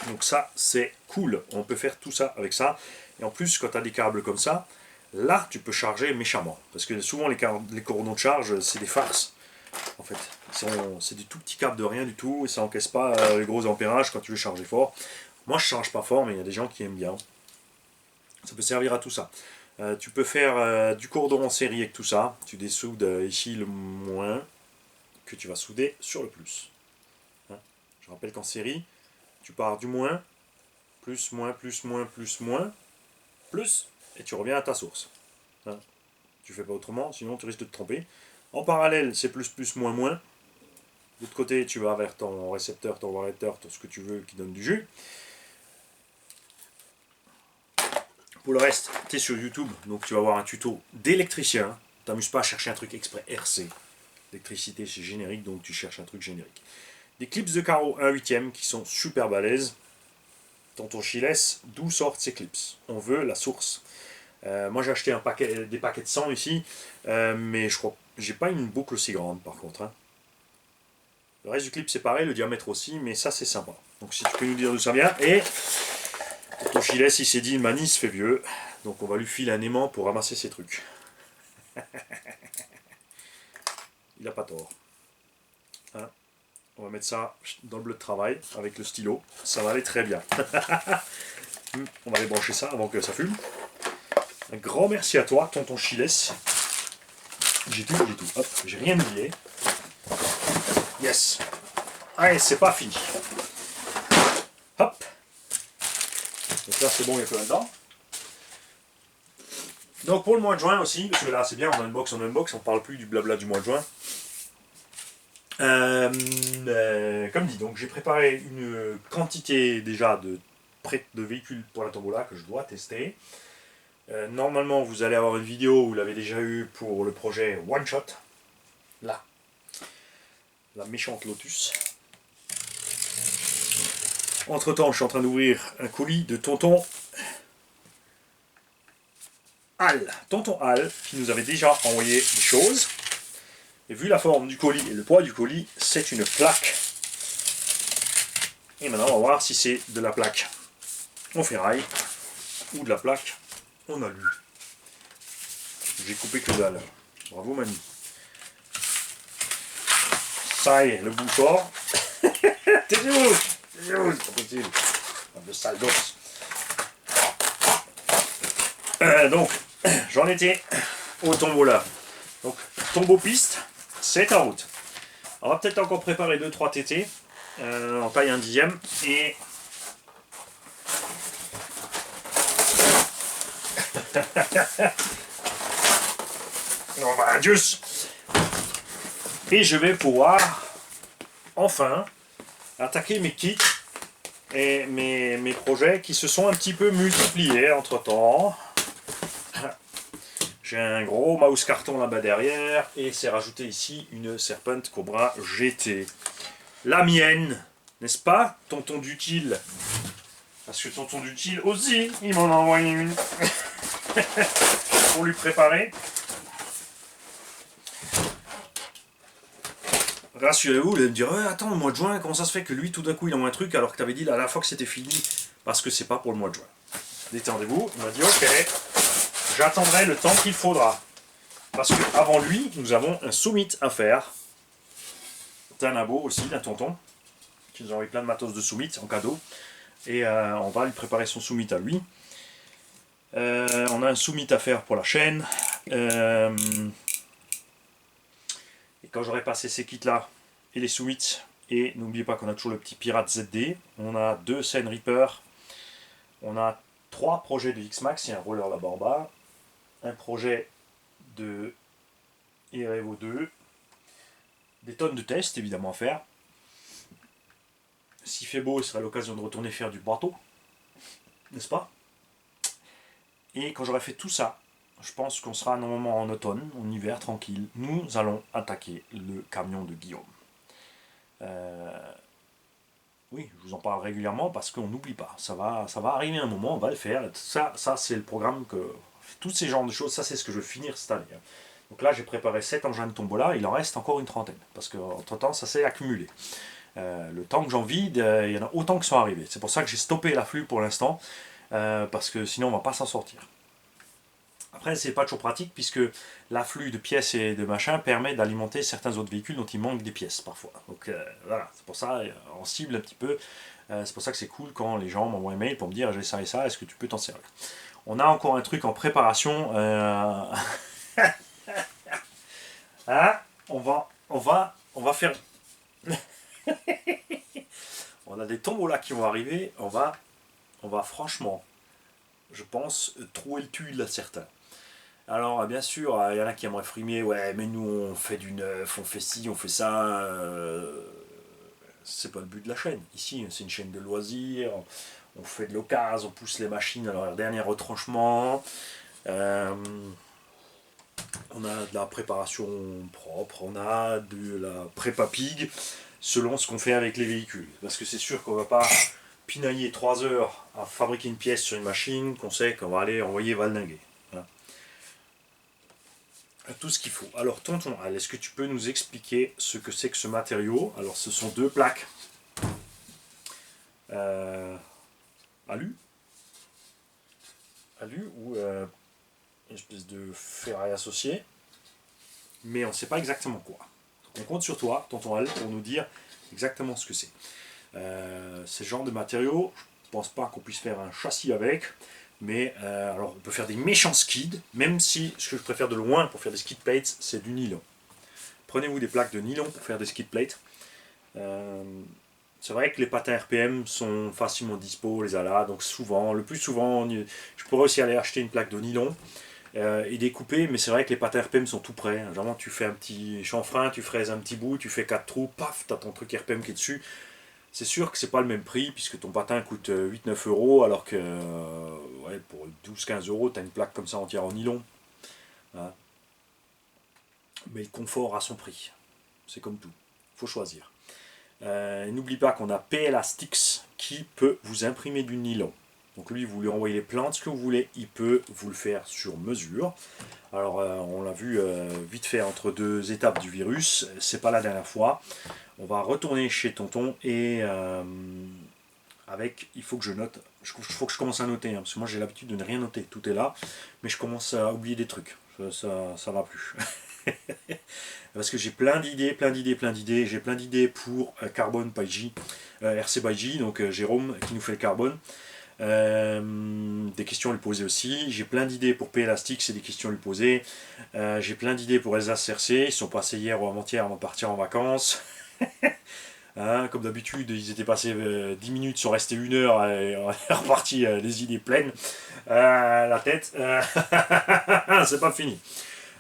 Donc ça c'est cool, on peut faire tout ça avec ça, et en plus quand tu as des câbles comme ça, là tu peux charger méchamment, parce que souvent les cordons de charge c'est des farces. En fait, c'est des tout petits câbles de rien du tout et ça encaisse pas les gros ampérages quand tu veux charger fort. Moi je charge pas fort, mais il y a des gens qui aiment bien. Ça peut servir à tout ça. Tu peux faire du cordon en série avec tout ça. Tu dessoudes ici le moins que tu vas souder sur le plus. Hein. Je rappelle qu'en série, tu pars du moins, plus, moins, plus, moins, plus, moins, plus, et tu reviens à ta source. Hein. Tu fais pas autrement, sinon tu risques de te tromper. En parallèle, c'est plus, plus, moins, moins. De l'autre côté, tu vas vers ton récepteur, ton variateur, tout ce que tu veux qui donne du jus. Pour le reste, tu es sur YouTube, donc tu vas avoir un tuto d'électricien. T'amuses pas à chercher un truc exprès RC. L'électricité, c'est générique, donc tu cherches un truc générique. Des clips de carreau 1/8 qui sont super balèzes. Tonton Chiles, d'où sortent ces clips? On veut la source. Moi j'ai acheté des paquets de 100 ici, mais je crois j'ai pas une boucle aussi grande par contre. Hein. Le reste du clip c'est pareil, le diamètre aussi, mais ça c'est sympa. Donc si tu peux nous dire d'où ça vient. Et Tonton Chiles il s'est dit, Mani se fait vieux, donc on va lui filer un aimant pour ramasser ses trucs. Il a pas tort. Hein. On va mettre ça dans le bleu de travail avec le stylo, ça va aller très bien. On va aller brancher ça avant que ça fume. Un grand merci à toi, tonton Chiles. J'ai tout. Hop, j'ai rien oublié. Yes. Allez, c'est pas fini. Hop. Donc là, c'est bon, il y a que là-dedans. Donc pour le mois de juin aussi, parce que là, c'est bien, on unbox, on parle plus du blabla du mois de juin. Comme dit, donc j'ai préparé une quantité déjà de véhicules pour la tombola que je dois tester. Normalement, vous allez avoir une vidéo, vous l'avez déjà eu pour le projet One Shot. Là, la méchante Lotus. Entre temps, je suis en train d'ouvrir un colis de Tonton Al. Tonton Al, qui nous avait déjà envoyé des choses. Et vu la forme du colis et le poids du colis, c'est une plaque. Et maintenant, on va voir si c'est de la plaque en ferraille ou de la plaque en alu. J'ai coupé que dalle. Bravo Manu. Ça y est, le bout sort. T'es où? C'est pas possible. De sale d'os. Donc, j'en étais au tombola. Donc, tombeau piste, c'est en route. On va peut-être encore préparer 2-3 TT en taille 1/10 et on va adieu. Et je vais pouvoir enfin attaquer mes kits et mes projets qui se sont un petit peu multipliés entre temps. J'ai un gros mouse carton là-bas derrière et c'est rajouté ici une Serpent Cobra GT. La mienne, n'est-ce pas, tonton Dutil? Parce que tonton Dutil aussi, il m'en a envoyé une pour lui préparer. Rassurez-vous, vous allez me dire attends, le mois de juin, comment ça se fait que lui tout d'un coup il envoie un truc alors que tu avais dit la dernière fois que c'était fini? Parce que c'est pas pour le mois de juin. Détendez-vous, il m'a dit ok, j'attendrai le temps qu'il faudra. Parce qu'avant lui, nous avons un summit à faire. C'est un abo aussi, d'un tonton, qui nous a envoyé plein de matos de summit en cadeau. Et on va lui préparer son summit à lui. On a un summit à faire pour la chaîne. Et quand j'aurai passé ces kits là et les summits, et n'oubliez pas qu'on a toujours le petit Pirate ZD, on a 2 Scène Reaper, on a 3 projets de X-Max, il y a un roller là-bas en bas, un projet de Erevo 2, des tonnes de tests évidemment à faire. S'il fait beau, ce sera l'occasion de retourner faire du bateau, n'est-ce pas? Et quand j'aurai fait tout ça, je pense qu'on sera normalement en automne, en hiver, tranquille. Nous allons attaquer le camion de Guillaume. Oui, je vous en parle régulièrement parce qu'on n'oublie pas. Ça va arriver un moment, on va le faire. Ça c'est le programme que... Tous ces genres de choses, ça c'est ce que je veux finir cette année. Donc là, j'ai préparé 7 engins de tombola, il en reste encore une trentaine. Parce qu'entre temps, ça s'est accumulé. Le temps que j'en vide, il y en a autant qui sont arrivés. C'est pour ça que j'ai stoppé l'afflux pour l'instant. Parce que sinon, on ne va pas s'en sortir. Après, c'est pas toujours pratique puisque l'afflux de pièces et de machins permet d'alimenter certains autres véhicules dont il manque des pièces parfois. Donc voilà, c'est pour ça, on cible un petit peu. C'est pour ça que c'est cool quand les gens m'envoient un mail pour me dire j'ai ça et ça, est-ce que tu peux t'en servir? On a encore un truc en préparation. Hein, on va faire. On a des tombeaux qui vont arriver. On va franchement, je pense, trouer le tuile à certains. Alors, bien sûr, il y en a qui aimeraient frimer, ouais, mais nous, on fait du neuf, on fait ci, on fait ça. C'est pas le but de la chaîne. Ici, c'est une chaîne de loisirs, on fait de l'occasion, on pousse les machines à leur dernier retranchement. On a de la préparation propre, on a de la prépa pig, selon ce qu'on fait avec les véhicules. Parce que c'est sûr qu'on va pas pinailler 3 heures à fabriquer une pièce sur une machine qu'on sait qu'on va aller envoyer valdinguer. Voilà. Tout ce qu'il faut. Alors tonton Al, est-ce que tu peux nous expliquer ce que c'est que ce matériau? Alors ce sont 2 plaques alu ou une espèce de ferraille associée, mais on ne sait pas exactement quoi. Donc on compte sur toi, tonton Al, pour nous dire exactement ce que c'est. Ce genre de matériaux, je ne pense pas qu'on puisse faire un châssis avec, mais alors on peut faire des méchants skids, même si ce que je préfère de loin pour faire des skid plates, c'est du nylon. Prenez-vous des plaques de nylon pour faire des skid plates. C'est vrai que les patins RPM sont facilement dispo, les alas, donc souvent, le plus souvent, je pourrais aussi aller acheter une plaque de nylon. et découper, mais c'est vrai que les patins RPM sont tout prêts. Vraiment, tu fais un petit chanfrein, tu fraises un petit bout, tu fais 4 trous, paf, t'as ton truc RPM qui est dessus. C'est sûr que c'est pas le même prix, puisque ton patin coûte 8-9 euros, alors que ouais, pour 12-15 euros, t'as une plaque comme ça entière en nylon. Hein. Mais le confort a son prix. C'est comme tout. Faut choisir. N'oublie pas qu'on a PLastix qui peut vous imprimer du nylon. Donc lui, vous lui envoyez les plantes, ce que vous voulez, il peut vous le faire sur mesure. Alors on l'a vu vite fait entre deux étapes du virus, c'est pas la dernière fois. On va retourner chez Tonton et avec, il faut que je note, il faut que je commence à noter, hein, parce que moi j'ai l'habitude de ne rien noter, tout est là, mais je commence à oublier des trucs, ça va plus. Parce que j'ai plein d'idées, plein d'idées, plein d'idées. J'ai plein d'idées pour Carbone Paiji, RC Paiji, donc Jérôme qui nous fait le carbone. Des questions à lui poser aussi. J'ai plein d'idées pour P-Elastic, c'est des questions à lui poser. J'ai plein d'idées pour Elsa CRC, ils sont passés hier ou avant-hier avant de partir en vacances. Hein, comme d'habitude, ils étaient passés 10 minutes, sont restés 1 heure et on est reparti les idées pleines. La tête, c'est pas fini.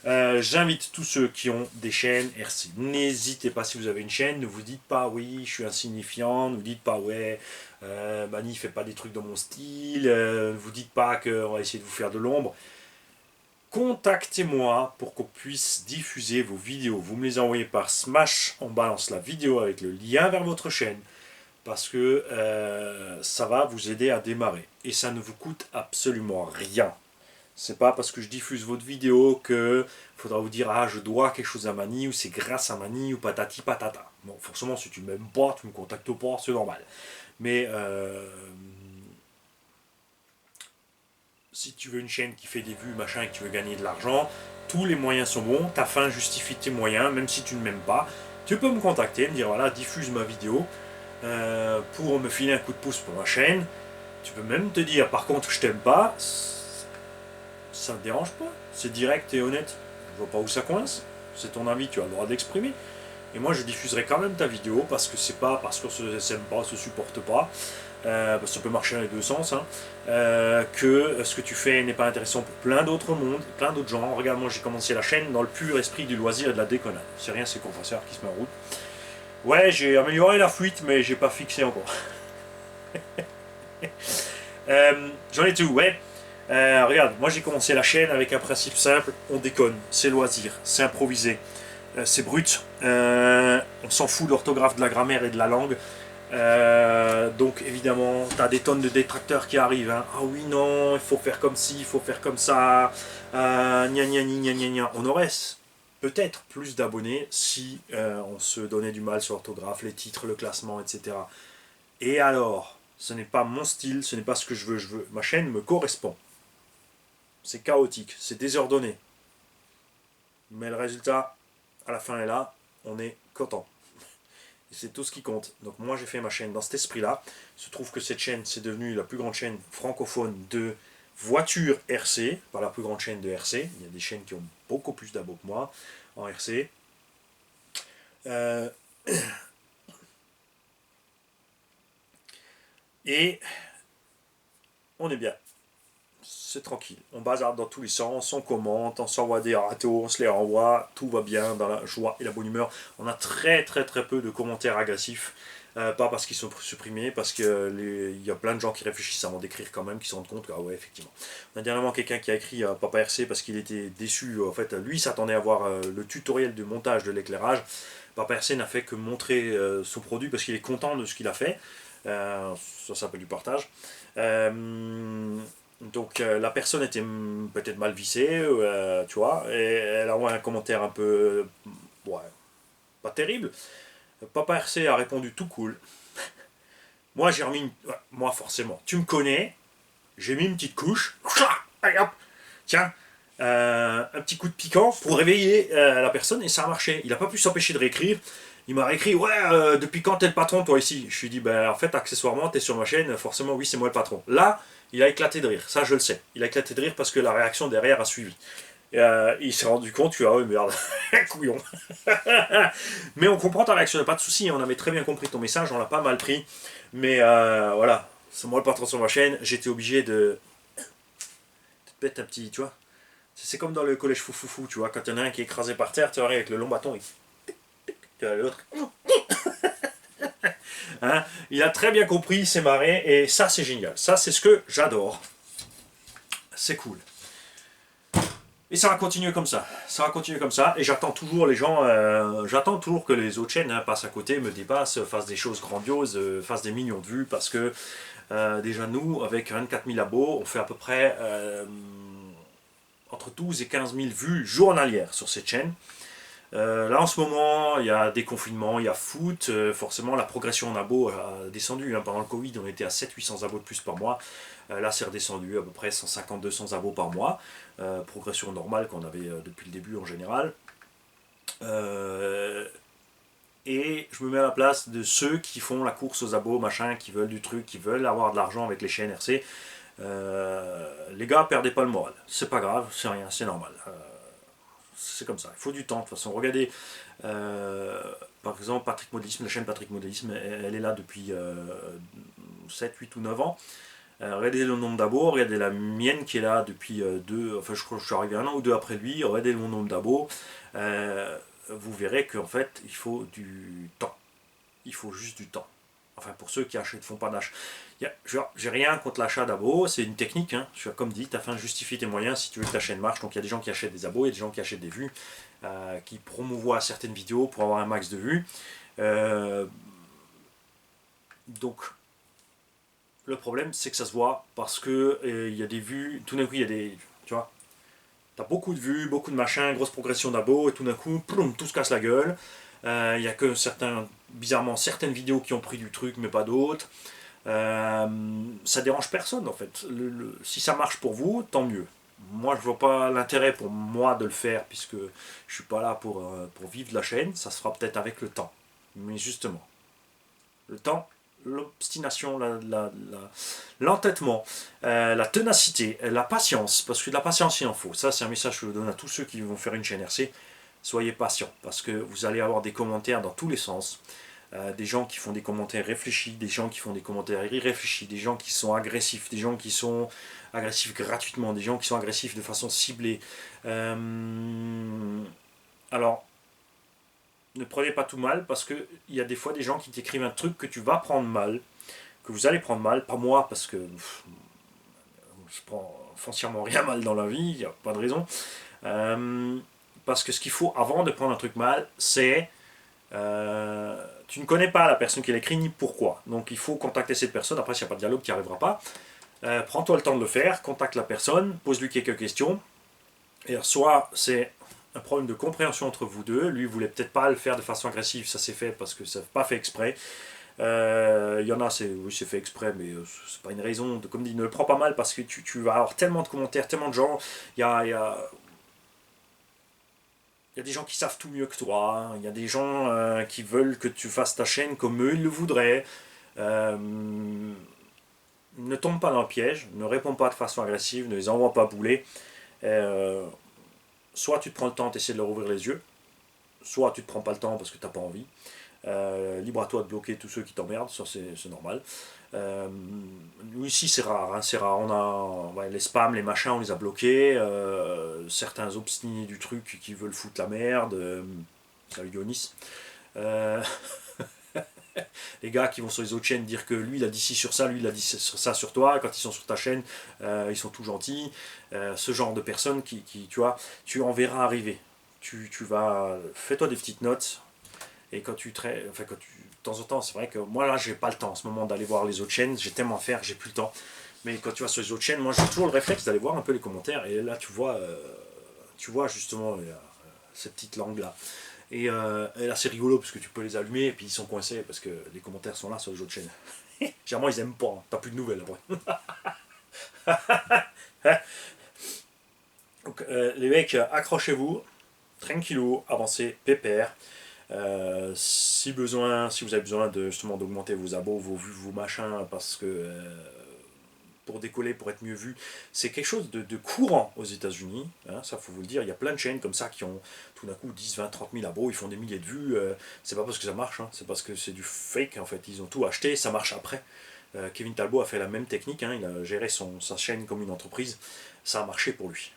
J'invite tous ceux qui ont des chaînes RC. N'hésitez pas, si vous avez une chaîne, ne vous dites pas oui, je suis insignifiant, ne vous dites pas ouais, Mani fait pas des trucs dans mon style, ne vous dites pas qu'on va essayer de vous faire de l'ombre. Contactez-moi pour qu'on puisse diffuser vos vidéos. Vous me les envoyez par Smash, on balance la vidéo avec le lien vers votre chaîne parce que ça va vous aider à démarrer et ça ne vous coûte absolument rien. C'est pas parce que je diffuse votre vidéo que faudra vous dire ah je dois quelque chose à Mani ou c'est grâce à Mani ou patati patata. Bon, forcément si tu m'aimes pas, tu me contactes pas, c'est normal. Mais si tu veux une chaîne qui fait des vues machin et que tu veux gagner de l'argent, tous les moyens sont bons. Ta fin justifie tes moyens, même si tu ne m'aimes pas. Tu peux me contacter, me dire voilà diffuse ma vidéo pour me filer un coup de pouce pour ma chaîne. Tu peux même te dire par contre je t'aime pas. Ça ne te dérange pas, c'est direct et honnête. Je vois pas où ça coince. C'est ton avis, tu as le droit d'exprimer. Et moi, je diffuserai quand même ta vidéo parce que c'est pas parce qu'on se s'aime pas, se supporte pas, parce que ça peut marcher dans les deux sens, hein, que ce que tu fais n'est pas intéressant pour plein d'autres mondes, plein d'autres gens. Regarde, moi j'ai commencé la chaîne dans le pur esprit du loisir et de la déconnade. C'est rien, c'est Confesseur qui se met en route. Ouais, j'ai amélioré la fuite, mais j'ai pas fixé encore. J'en ai tout, ouais. Regarde, moi j'ai commencé la chaîne avec un principe simple, on déconne, c'est loisir, c'est improvisé, c'est brut, on s'en fout de l'orthographe, de la grammaire et de la langue. Donc évidemment, tu as des tonnes de détracteurs qui arrivent. Hein. Ah oui, non, il faut faire comme ci, il faut faire comme ça. Gna gna gna gna gna. On aurait peut-être plus d'abonnés si on se donnait du mal sur l'orthographe, les titres, le classement, etc. Et alors, ce n'est pas mon style, ce n'est pas ce que je veux. Ma chaîne me correspond. C'est chaotique, c'est désordonné. Mais le résultat, à la fin est là, on est content. Et c'est tout ce qui compte. Donc moi j'ai fait ma chaîne dans cet esprit-là. Il se trouve que cette chaîne, c'est devenu la plus grande chaîne francophone de voitures RC, pas la plus grande chaîne de RC. Il y a des chaînes qui ont beaucoup plus d'abos que moi en RC. Et on est bien. C'est tranquille. On bazarde dans tous les sens, on commente, on s'envoie des râteaux, on se les renvoie, tout va bien dans la joie et la bonne humeur. On a très peu de commentaires agressifs, pas parce qu'ils sont supprimés, parce qu'il y a plein de gens qui réfléchissent avant d'écrire quand même, qui se rendent compte que, ah ouais, effectivement. On a dernièrement quelqu'un qui a écrit Papa RC parce qu'il était déçu, en fait, lui s'attendait à voir le tutoriel de montage de l'éclairage. Papa RC n'a fait que montrer son produit parce qu'il est content de ce qu'il a fait. Ça s'appelle du partage. Donc la personne était peut-être mal vissée, tu vois, et elle a envoyé un commentaire un peu, ouais, pas terrible. Papa RC a répondu tout cool. Moi j'ai remis, moi forcément, tu me connais, j'ai mis une petite couche, allez hop, tiens, un petit coup de piquant pour réveiller la personne et ça a marché. Il n'a pas pu s'empêcher de réécrire. Il m'a réécrit, ouais, depuis quand t'es le patron toi ici? Je lui ai dit, ben en fait accessoirement t'es sur ma chaîne, forcément oui c'est moi le patron. Là, il a éclaté de rire, ça je le sais. Il a éclaté de rire parce que la réaction derrière a suivi. Et, il s'est rendu compte que, ah ouais merde, couillon. Mais on comprend ta réaction, pas de souci, on avait très bien compris ton message, on l'a pas mal pris. Mais voilà, c'est moi le patron sur ma chaîne, j'étais obligé de te mettre un petit, tu vois, C'est comme dans le collège foufoufou, tu vois, quand il y en a un qui est écrasé par terre, tu vois, avec le long bâton, tu vois, l'autre. Hein, il a très bien compris, il s'est marré, et ça c'est génial. Ça c'est ce que j'adore. C'est cool. Et ça va continuer comme ça. Ça va continuer comme ça. Et j'attends toujours les gens, j'attends toujours que les autres chaînes passent à côté, me dépassent, fassent des choses grandioses, fassent des millions de vues, parce que déjà nous, avec 24 000 abos, on fait à peu près entre 12 et 15 000 vues journalières sur cette chaîne. Là en ce moment, il y a des confinements, il y a foot, forcément la progression en abos a descendu. Hein. Pendant le Covid, on était à 700-800 abos de plus par mois. Là, c'est redescendu à peu près 150-200 abos par mois. Progression normale qu'on avait depuis le début en général. Et je me mets à la place de ceux qui font la course aux abos, machin, qui veulent du truc, qui veulent avoir de l'argent avec les chaînes RC. Les gars, perdez pas le moral. C'est pas grave, c'est rien, c'est normal. C'est comme ça, il faut du temps de toute façon. Regardez, par exemple, Patrick Modélisme, la chaîne Patrick Modélisme, elle est là depuis 7, 8 ou 9 ans. Regardez le nombre d'abos, regardez la mienne qui est là depuis 2, enfin je crois que je suis arrivé 1 an ou 2 après lui, regardez mon nombre d'abos, vous verrez qu'en fait il faut du temps. Il faut juste du temps. Enfin pour ceux qui achètent, font pas d'achat. J'ai rien contre l'achat d'abos, c'est une technique, hein. Comme dit, tu afin de justifier tes moyens si tu veux que ta chaîne marche. Donc il y a des gens qui achètent des abos, il y a des gens qui achètent des vues, qui promouvoient certaines vidéos pour avoir un max de vues. Donc le problème, c'est que ça se voit parce que il y a des vues, tout d'un coup, il y a des. Tu vois, t'as beaucoup de vues, beaucoup de machins, grosse progression d'abos, et tout d'un coup, ploum, tout se casse la gueule. Il y a que bizarrement, certaines vidéos qui ont pris du truc, mais pas d'autres. Ça dérange personne en fait. Si ça marche pour vous, tant mieux. Moi, je vois pas l'intérêt pour moi de le faire puisque je suis pas là pour vivre de la chaîne. Ça se fera peut-être avec le temps. Mais justement, le temps, l'obstination, l'entêtement, la ténacité, la patience, parce que de la patience il en faut. Ça, c'est un message que je donne à tous ceux qui vont faire une chaîne RC. Soyez patients, parce que vous allez avoir des commentaires dans tous les sens. Des gens qui font des commentaires réfléchis, des gens qui font des commentaires irréfléchis, des gens qui sont agressifs, des gens qui sont agressifs gratuitement, des gens qui sont agressifs de façon ciblée. Alors, ne prenez pas tout mal, parce qu'il y a des fois des gens qui t'écrivent un truc que tu vas prendre mal, que vous allez prendre mal, pas moi, parce que je prends foncièrement rien mal dans la vie, il n'y a pas de raison. Parce que ce qu'il faut avant de prendre un truc mal, c'est tu ne connais pas la personne qui l'a écrit ni pourquoi. Donc il faut contacter cette personne. Après, s'il n'y a pas de dialogue, qui n'y arrivera pas. Prends-toi le temps de le faire, contacte la personne, pose-lui quelques questions. Et soit c'est un problème de compréhension entre vous deux. Lui, voulait peut-être pas le faire de façon agressive, ça s'est fait parce que ça n'a pas fait exprès. Il y en a, oui, c'est fait exprès, mais c'est pas une raison. Comme dit, ne le prends pas mal parce que tu vas avoir tellement de commentaires, tellement de gens. Il y a des gens qui savent tout mieux que toi. Il y a des gens qui veulent que tu fasses ta chaîne comme eux ils le voudraient. Ne tombe pas dans le piège, ne réponds pas de façon agressive, ne les envoie pas bouler. Soit tu te prends le temps, tu essaies de leur ouvrir les yeux, soit tu te prends pas le temps parce que tu n'as pas envie. Libre à toi de bloquer tous ceux qui t'emmerdent, ça c'est normal. Nous ici c'est rare, hein, c'est rare. Les spams, les machins, on les a bloqués. Certains obstinés du truc qui veulent foutre la merde. Salut Dionis. Les gars qui vont sur les autres chaînes dire que lui il a dit ci sur ça, lui il a dit sur ça sur toi, quand ils sont sur ta chaîne, ils sont tout gentils. Ce genre de personnes qui tu vois, tu en verras arriver. Tu vas. Fais-toi des petites notes. Et quand tu de temps en temps, c'est vrai que moi là, j'ai pas le temps en ce moment d'aller voir les autres chaînes. J'ai tellement à faire, j'ai plus le temps. Mais quand tu vas sur les autres chaînes, moi j'ai toujours le réflexe d'aller voir un peu les commentaires. Et là, tu vois justement ces petites langues là. Et là, c'est rigolo parce que tu peux les allumer et puis ils sont coincés parce que les commentaires sont là sur les autres chaînes. Généralement, ils aiment pas. Hein. T'as plus de nouvelles après. Donc, les mecs, accrochez-vous, tranquillou, avancez, pépère. Si vous avez besoin justement d'augmenter vos abos, vos vues, vos machins, parce que pour décoller, pour être mieux vu, c'est quelque chose de courant aux États-Unis. Hein, ça, faut vous le dire. Il y a plein de chaînes comme ça qui ont tout d'un coup 10, 20, 30 000 abos, ils font des milliers de vues. C'est pas parce que ça marche, hein, c'est parce que c'est du fake en fait. Ils ont tout acheté, ça marche après. Kevin Talbot a fait la même technique. Hein, il a géré sa chaîne comme une entreprise. Ça a marché pour lui.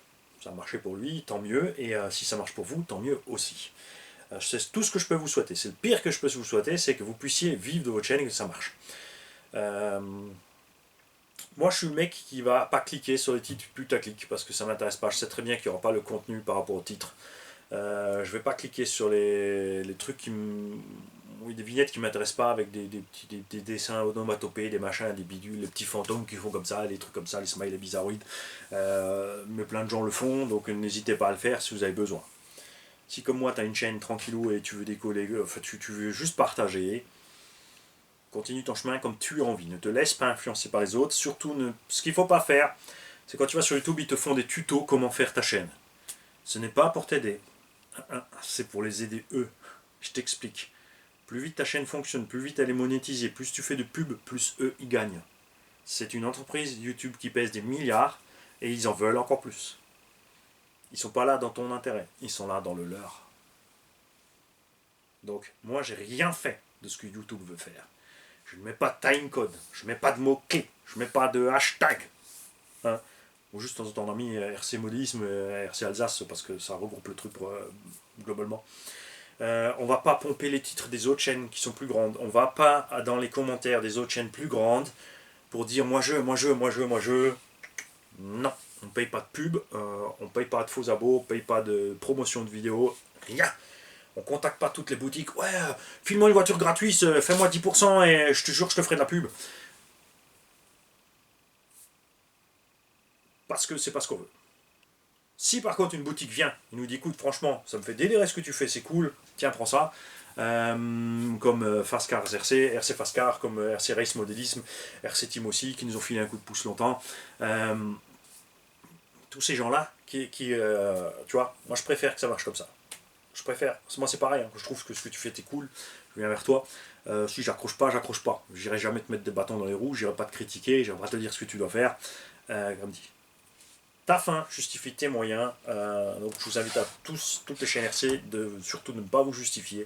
Ça a marché pour lui, tant mieux, et si ça marche pour vous, tant mieux aussi. C'est tout ce que je peux vous souhaiter. C'est le pire que je peux vous souhaiter, c'est que vous puissiez vivre de votre chaîne et que ça marche. Moi, je suis le mec qui va pas cliquer sur les titres putaclic parce que ça m'intéresse pas. Je sais très bien qu'il n'y aura pas le contenu par rapport au titre. Je vais pas cliquer sur les trucs oui, des vignettes qui m'intéressent pas avec des dessins onomatopées, des machins, des bidules, les petits fantômes qui font comme ça, les trucs comme ça, les smileys bizarroïdes. Mais plein de gens le font, donc n'hésitez pas à le faire si vous avez besoin. Si comme moi tu as une chaîne tranquillou et tu veux décoller, enfin, tu veux juste partager, continue ton chemin comme tu as envie. Ne te laisse pas influencer par les autres. Surtout, ce qu'il ne faut pas faire, c'est quand tu vas sur YouTube, ils te font des tutos comment faire ta chaîne. Ce n'est pas pour t'aider. C'est pour les aider eux. Je t'explique. Plus vite ta chaîne fonctionne, plus vite elle est monétisée, plus tu fais de pub, plus eux ils gagnent. C'est une entreprise YouTube qui pèse des milliards et ils en veulent encore plus. Ils sont pas là dans ton intérêt, ils sont là dans le leur. Donc moi j'ai rien fait de ce que YouTube veut faire. Je ne mets pas de timecode, je ne mets pas de mots-clés, je ne mets pas de hashtag. Hein. Ou juste de temps en temps on a mis RC Modélisme, RC Alsace parce que ça regroupe le truc globalement. On va pas pomper les titres des autres chaînes qui sont plus grandes. On va pas dans les commentaires des autres chaînes plus grandes pour dire moi je. Non, on paye pas de pub, on paye pas de faux abos, on paye pas de promotion de vidéos, rien. On contacte pas toutes les boutiques. Ouais, file-moi une voiture gratuite, fais-moi 10% et je te jure que je te ferai de la pub. Parce que c'est pas ce qu'on veut. Si par contre une boutique vient, il nous dit écoute franchement ça me fait délirer ce que tu fais, c'est cool, tiens prends ça, comme Fastcars RC, RC Fastcars, comme RC Race Modélisme, RC Team aussi, qui nous ont filé un coup de pouce longtemps. Tous ces gens-là, tu vois, moi je préfère que ça marche comme ça. Je préfère, moi c'est pareil, hein, je trouve que ce que tu fais t'es cool, je viens vers toi. Si j'accroche pas, j'accroche pas. J'irai jamais te mettre des bâtons dans les roues, j'irai pas te critiquer, j'irai pas te dire ce que tu dois faire. Comme dit. Ta fin justifie tes moyens. Donc je vous invite à tous, toutes les chaînes RC, de surtout ne pas vous justifier.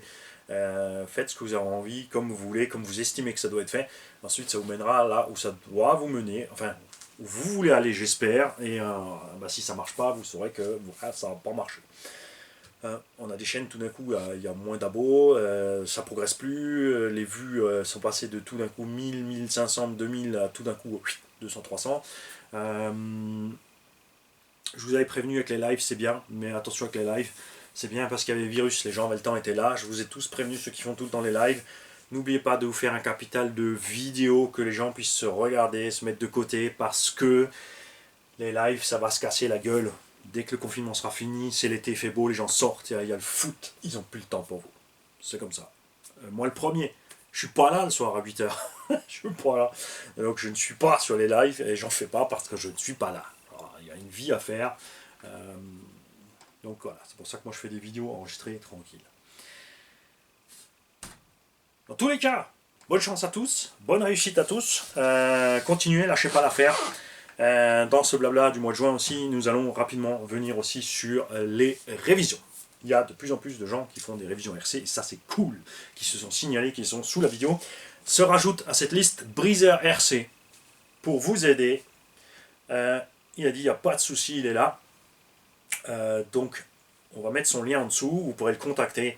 Faites ce que vous avez envie, comme vous voulez, comme vous estimez que ça doit être fait. Ensuite, ça vous mènera là où ça doit vous mener, enfin, où vous voulez aller, j'espère. Et si ça marche pas, vous saurez que ça va pas marcher. On a des chaînes, tout d'un coup, il y a moins d'abos, ça progresse plus, les vues sont passées de tout d'un coup 1000, 1500, 2000 à tout d'un coup 200, 300. Je vous avais prévenu avec les lives, c'est bien, mais attention avec les lives, c'est bien parce qu'il y avait le virus, les gens avaient le temps, étaient là. Je vous ai tous prévenus, ceux qui font tout le temps les lives. N'oubliez pas de vous faire un capital de vidéos, que les gens puissent se regarder, se mettre de côté, parce que les lives, ça va se casser la gueule. Dès que le confinement sera fini, c'est l'été, il fait beau, les gens sortent, il y a le foot, ils n'ont plus le temps pour vous. C'est comme ça. Moi le premier, je suis pas là le soir à 8h. Je suis pas là. Donc je ne suis pas sur les lives et j'en fais pas parce que je ne suis pas là. Alors, il y a une vie à faire. Donc voilà, c'est pour ça que moi je fais des vidéos enregistrées tranquilles. Dans tous les cas, bonne chance à tous, bonne réussite à tous. Continuez, lâchez pas l'affaire. Dans ce blabla du mois de juin aussi, nous allons rapidement venir aussi sur les révisions. Il y a de plus en plus de gens qui font des révisions RC, et ça c'est cool, qui se sont signalés, qui sont sous la vidéo. Se rajoute à cette liste Briseur RC pour vous aider. Il a dit il n'y a pas de souci, il est là. Donc on va mettre son lien en dessous, vous pourrez le contacter.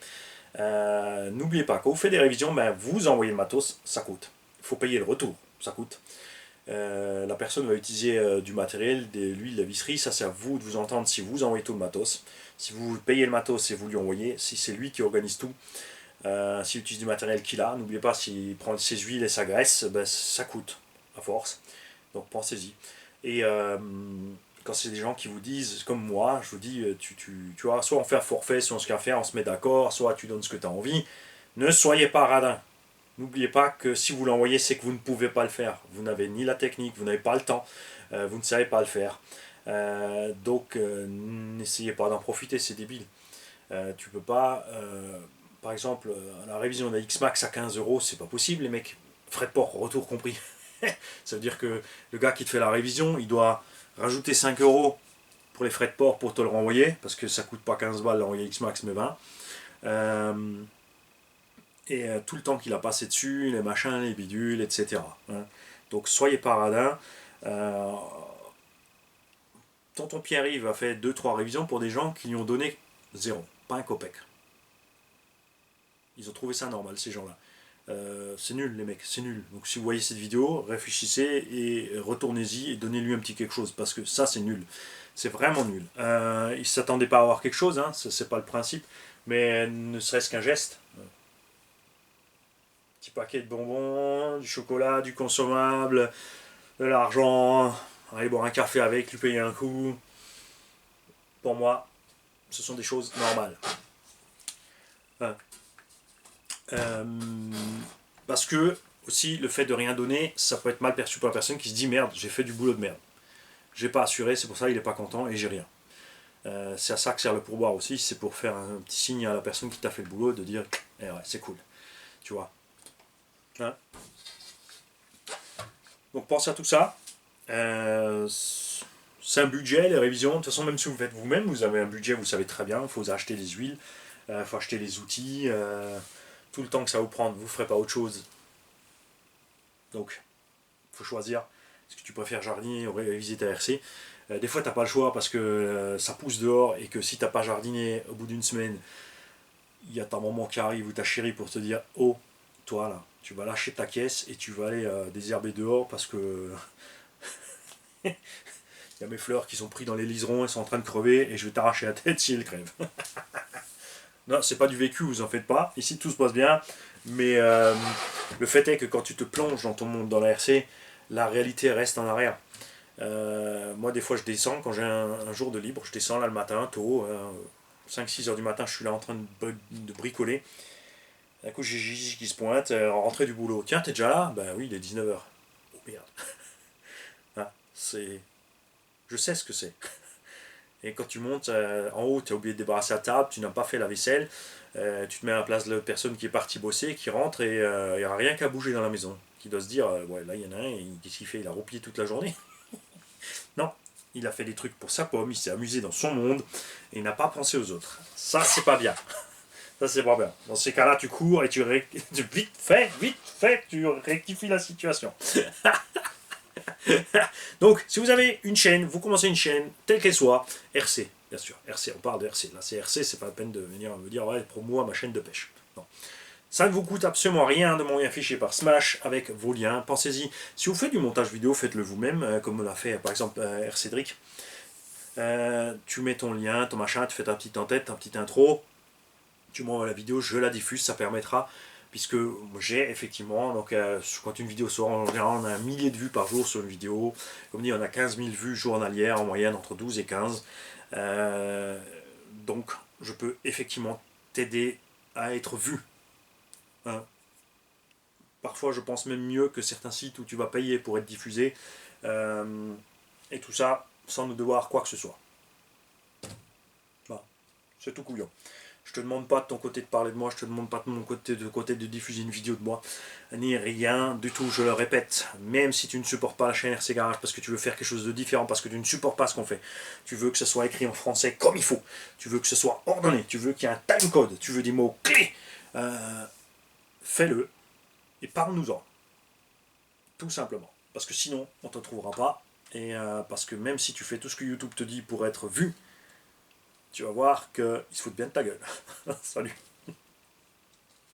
N'oubliez pas, quand vous faites des révisions, vous envoyez le matos, ça coûte. Il faut payer le retour, ça coûte. La personne va utiliser du matériel, de l'huile, de la visserie, ça c'est à vous de vous entendre si vous envoyez tout le matos. Si vous payez le matos et vous lui envoyez, si c'est lui qui organise tout, s'il utilise du matériel qu'il a, n'oubliez pas, s'il prend ses huiles et sa graisse, ça coûte à force. Donc pensez-y. Et quand c'est des gens qui vous disent, comme moi, je vous dis, tu vois, soit on fait un forfait, soit on se fait faire, on se met d'accord, soit tu donnes ce que tu as envie. Ne soyez pas radin. N'oubliez pas que si vous l'envoyez, c'est que vous ne pouvez pas le faire. Vous n'avez ni la technique, vous n'avez pas le temps, vous ne savez pas le faire. Donc n'essayez pas d'en profiter, c'est débile. Tu peux pas, par exemple, la révision de la X-Max à 15 €, c'est pas possible les mecs. Frais de port, retour compris. Ça veut dire que le gars qui te fait la révision, il doit rajouter 5 € pour les frais de port pour te le renvoyer, parce que ça coûte pas 15 balles l'envoyer X-Max mais 20. Et tout le temps qu'il a passé dessus, les machins, les bidules, etc. Hein. Donc soyez pas radin. tonton Pierre-Yves a fait 2-3 révisions pour des gens qui lui ont donné 0, pas un copec. Ils ont trouvé ça normal, ces gens-là. C'est nul, les mecs, c'est nul. Donc si vous voyez cette vidéo, réfléchissez et retournez-y et donnez-lui un petit quelque chose, parce que ça, c'est nul. C'est vraiment nul. Il ne s'attendait pas à avoir quelque chose, hein, c'est pas le principe, mais ne serait-ce qu'un geste. Petit paquet de bonbons, du chocolat, du consommable, de l'argent, aller boire un café avec, lui payer un coup. Pour moi, ce sont des choses normales. Euh, parce que, aussi, le fait de rien donner, ça peut être mal perçu par la personne qui se dit merde, j'ai fait du boulot de merde. J'ai pas assuré, c'est pour ça qu'il est pas content et j'ai rien. C'est à ça que sert le pourboire aussi, c'est pour faire un petit signe à la personne qui t'a fait le boulot de dire eh ouais, c'est cool. Tu vois. Hein. Donc pense à tout ça. C'est un budget, les révisions. De toute façon, même si vous faites vous-même, vous avez un budget, vous savez très bien, il faut acheter les huiles, il faut acheter les outils, tout le temps que ça va vous prendre, vous ne ferez pas autre chose. Donc, il faut choisir. Est-ce que tu préfères jardiner ou réviser ta RC? Des fois, tu n'as pas le choix parce que ça pousse dehors et que si tu n'as pas jardiné au bout d'une semaine, il y a ta maman qui arrive ou ta chérie pour te dire oh, toi là, tu vas lâcher ta caisse et tu vas aller désherber dehors parce que il y a mes fleurs qui sont prises dans les liserons, elles sont en train de crever et je vais t'arracher la tête si elles crèvent. Non, c'est pas du vécu, vous en faites pas. Ici tout se passe bien, mais le fait est que quand tu te plonges dans ton monde, dans la RC, la réalité reste en arrière. Moi, des fois, je descends quand j'ai un jour de libre, je descends là le matin tôt, 5-6 heures du matin, je suis là en train de bricoler. D'un coup, j'ai Gigi qui se pointe, rentrée du boulot. Tiens, t'es déjà là? Ben oui, il est 19h. Oh merde. Ah, c'est. Je sais ce que c'est. Et quand tu montes en haut, tu as oublié de débarrasser la table, tu n'as pas fait la vaisselle, tu te mets à la place de la personne qui est partie bosser, qui rentre et il n'y a rien qu'à bouger dans la maison. Qui doit se dire, ouais, là il y en a un, qu'est-ce qu'il fait? Il a roupillé toute la journée. Non, il a fait des trucs pour sa pomme, il s'est amusé dans son monde et il n'a pas pensé aux autres. Ça, c'est pas bien. Ça, c'est pas bien. Dans ces cas-là, tu cours et vite fait, tu rectifies la situation. Donc, si vous avez une chaîne, vous commencez une chaîne, telle qu'elle soit, RC, bien sûr, RC, on parle de RC. Là, c'est RC, c'est pas la peine de venir me dire, ouais, promo ma chaîne de pêche. Non. Ça ne vous coûte absolument rien de m'envoyer un fichier par Smash avec vos liens. Pensez-y. Si vous faites du montage vidéo, faites-le vous-même, comme on l'a fait par exemple RCdric. Tu mets ton lien, ton machin, tu fais ta petite en-tête, ta petite intro. Tu m'envoies la vidéo, je la diffuse, ça permettra. Puisque j'ai effectivement, donc quand une vidéo sort, en général on a 1 millier de vues par jour sur une vidéo. Comme dit, on a 15 000 vues journalières en moyenne, entre 12 et 15. Donc je peux effectivement t'aider à être vu. Hein. Parfois je pense même mieux que certains sites où tu vas payer pour être diffusé. Et tout ça sans nous devoir quoi que ce soit. Voilà. C'est tout couillon. Je te demande pas de ton côté de parler de moi, je te demande pas de mon côté de diffuser une vidéo de moi, ni rien du tout, je le répète. Même si tu ne supportes pas la chaîne RC Garage parce que tu veux faire quelque chose de différent, parce que tu ne supportes pas ce qu'on fait, tu veux que ce soit écrit en français comme il faut, tu veux que ce soit ordonné, tu veux qu'il y ait un timecode, tu veux des mots clés, fais-le et parle-nous-en. Tout simplement. Parce que sinon, on ne te trouvera pas. Et parce que même si tu fais tout ce que YouTube te dit pour être vu, tu vas voir qu'il se fout bien de ta gueule. Salut.